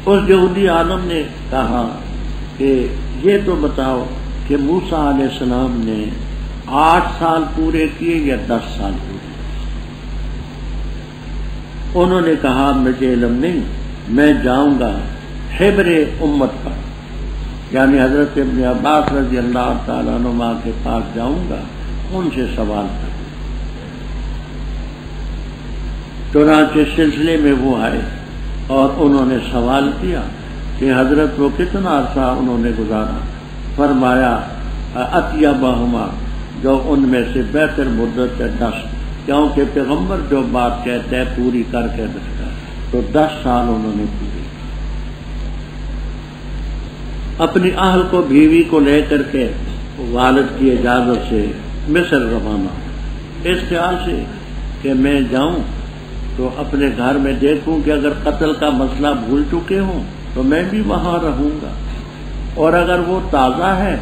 اس یہودی عالم نے کہا کہ یہ تو بتاؤ کہ موسیٰ علیہ السلام نے 8 سال پورے کیے یا 10 سال پورے؟ انہوں نے کہا مجھے علم نہیں، میں جاؤں گا حبر امت پر، یعنی حضرت ابن عباس رضی اللہ تعالیٰ عنہ کے پاس جاؤں گا، ان سے سوال کروں۔ چنانچہ سلسلے میں وہ آئے اور انہوں نے سوال کیا کہ حضرت وہ کتنا عرصہ انہوں نے گزارا؟ فرمایا اطیبہما، جو ان میں سے بہتر مدت ہے 10، کیونکہ پیغمبر جو بات کہتے ہیں پوری کر کے رکھتا ہے، تو 10 سال انہوں نے پوری۔ اپنی اہل کو بیوی کو لے کر کے والد کی اجازت سے مصر روانہ، اس خیال سے کہ میں جاؤں تو اپنے گھر میں دیکھوں کہ اگر قتل کا مسئلہ بھول چکے ہوں تو میں بھی وہاں رہوں گا، اور اگر وہ تازہ ہے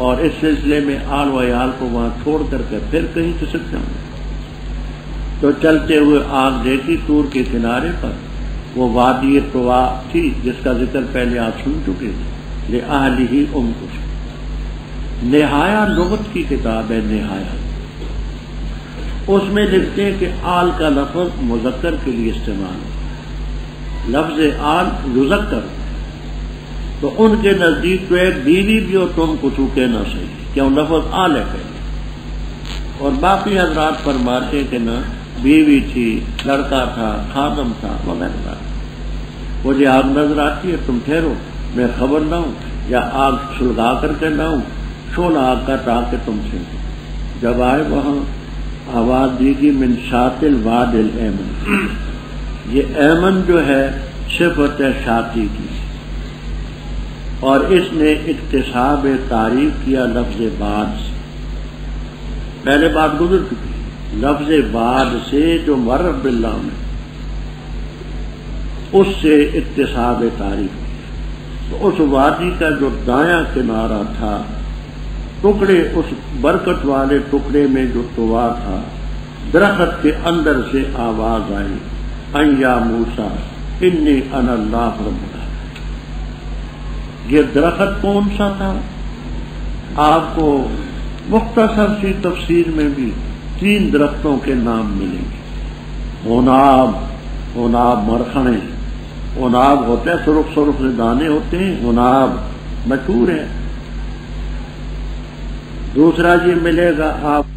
اور اس سلسلے میں آل و عیال کو وہاں چھوڑ کر کے پھر کہیں کسک جاؤں گا۔ تو چلتے ہوئے آگ دیکھی طور کے کنارے پر، وہ وادی طوا تھی جس کا ذکر پہلے آپ سن چکے تھے، لِأَهْلِهِ أُمْكُسُ، نہایا لغت کی کتاب ہے نہایا، اس میں لکھتے ہیں کہ آل کا لفظ مذکر کے لیے استعمال ہے، لفظ آل یذکر، تو ان کے نزدیک تو ایک بیوی بھی ہو تم کچھ کہنا صحیح، کیوں لفظ آل ہے پہلے، اور باقی حضرات فرماتے کہ نہ بیوی تھی، لڑکا تھا، خادم تھا وغیرہ۔ مجھے آگ نظر آتی ہے، تم ٹھہرو، میں خبر لاؤں یا آگ سلگا کر کے لاؤں، شعلہ آگ کا تاکہ تم سے۔ جب آئے وہاں آواز دی گی من شاطل واد الایمن. یہ ایمن جو ہے صفت ہے شاطی کی، اور اس نے اکتساب تعریف کیا لفظ بعد سے. پہلے بات گزر چکی، لفظ بعد سے جو معرف باللام ہے اس سے اکتساب تعریف کیا. تو اس وادی کا جو دایاں کنارہ تھا، ٹکڑے اس برکت والے ٹکڑے میں جو طوا تھا، درخت کے اندر سے آواز آئی، ان یا موسیٰ انی انا اللہ رب العالمین. یہ درخت کون سا تھا؟ آپ کو مختصر سی تفسیر میں بھی 3 درختوں کے نام ملیں گے. عناب مرخنے، عناب ہوتے ہیں سرخ سرخ سے دانے ہوتے ہیں، عناب مشہور ہے. دوسرا یہ ملے گا آپ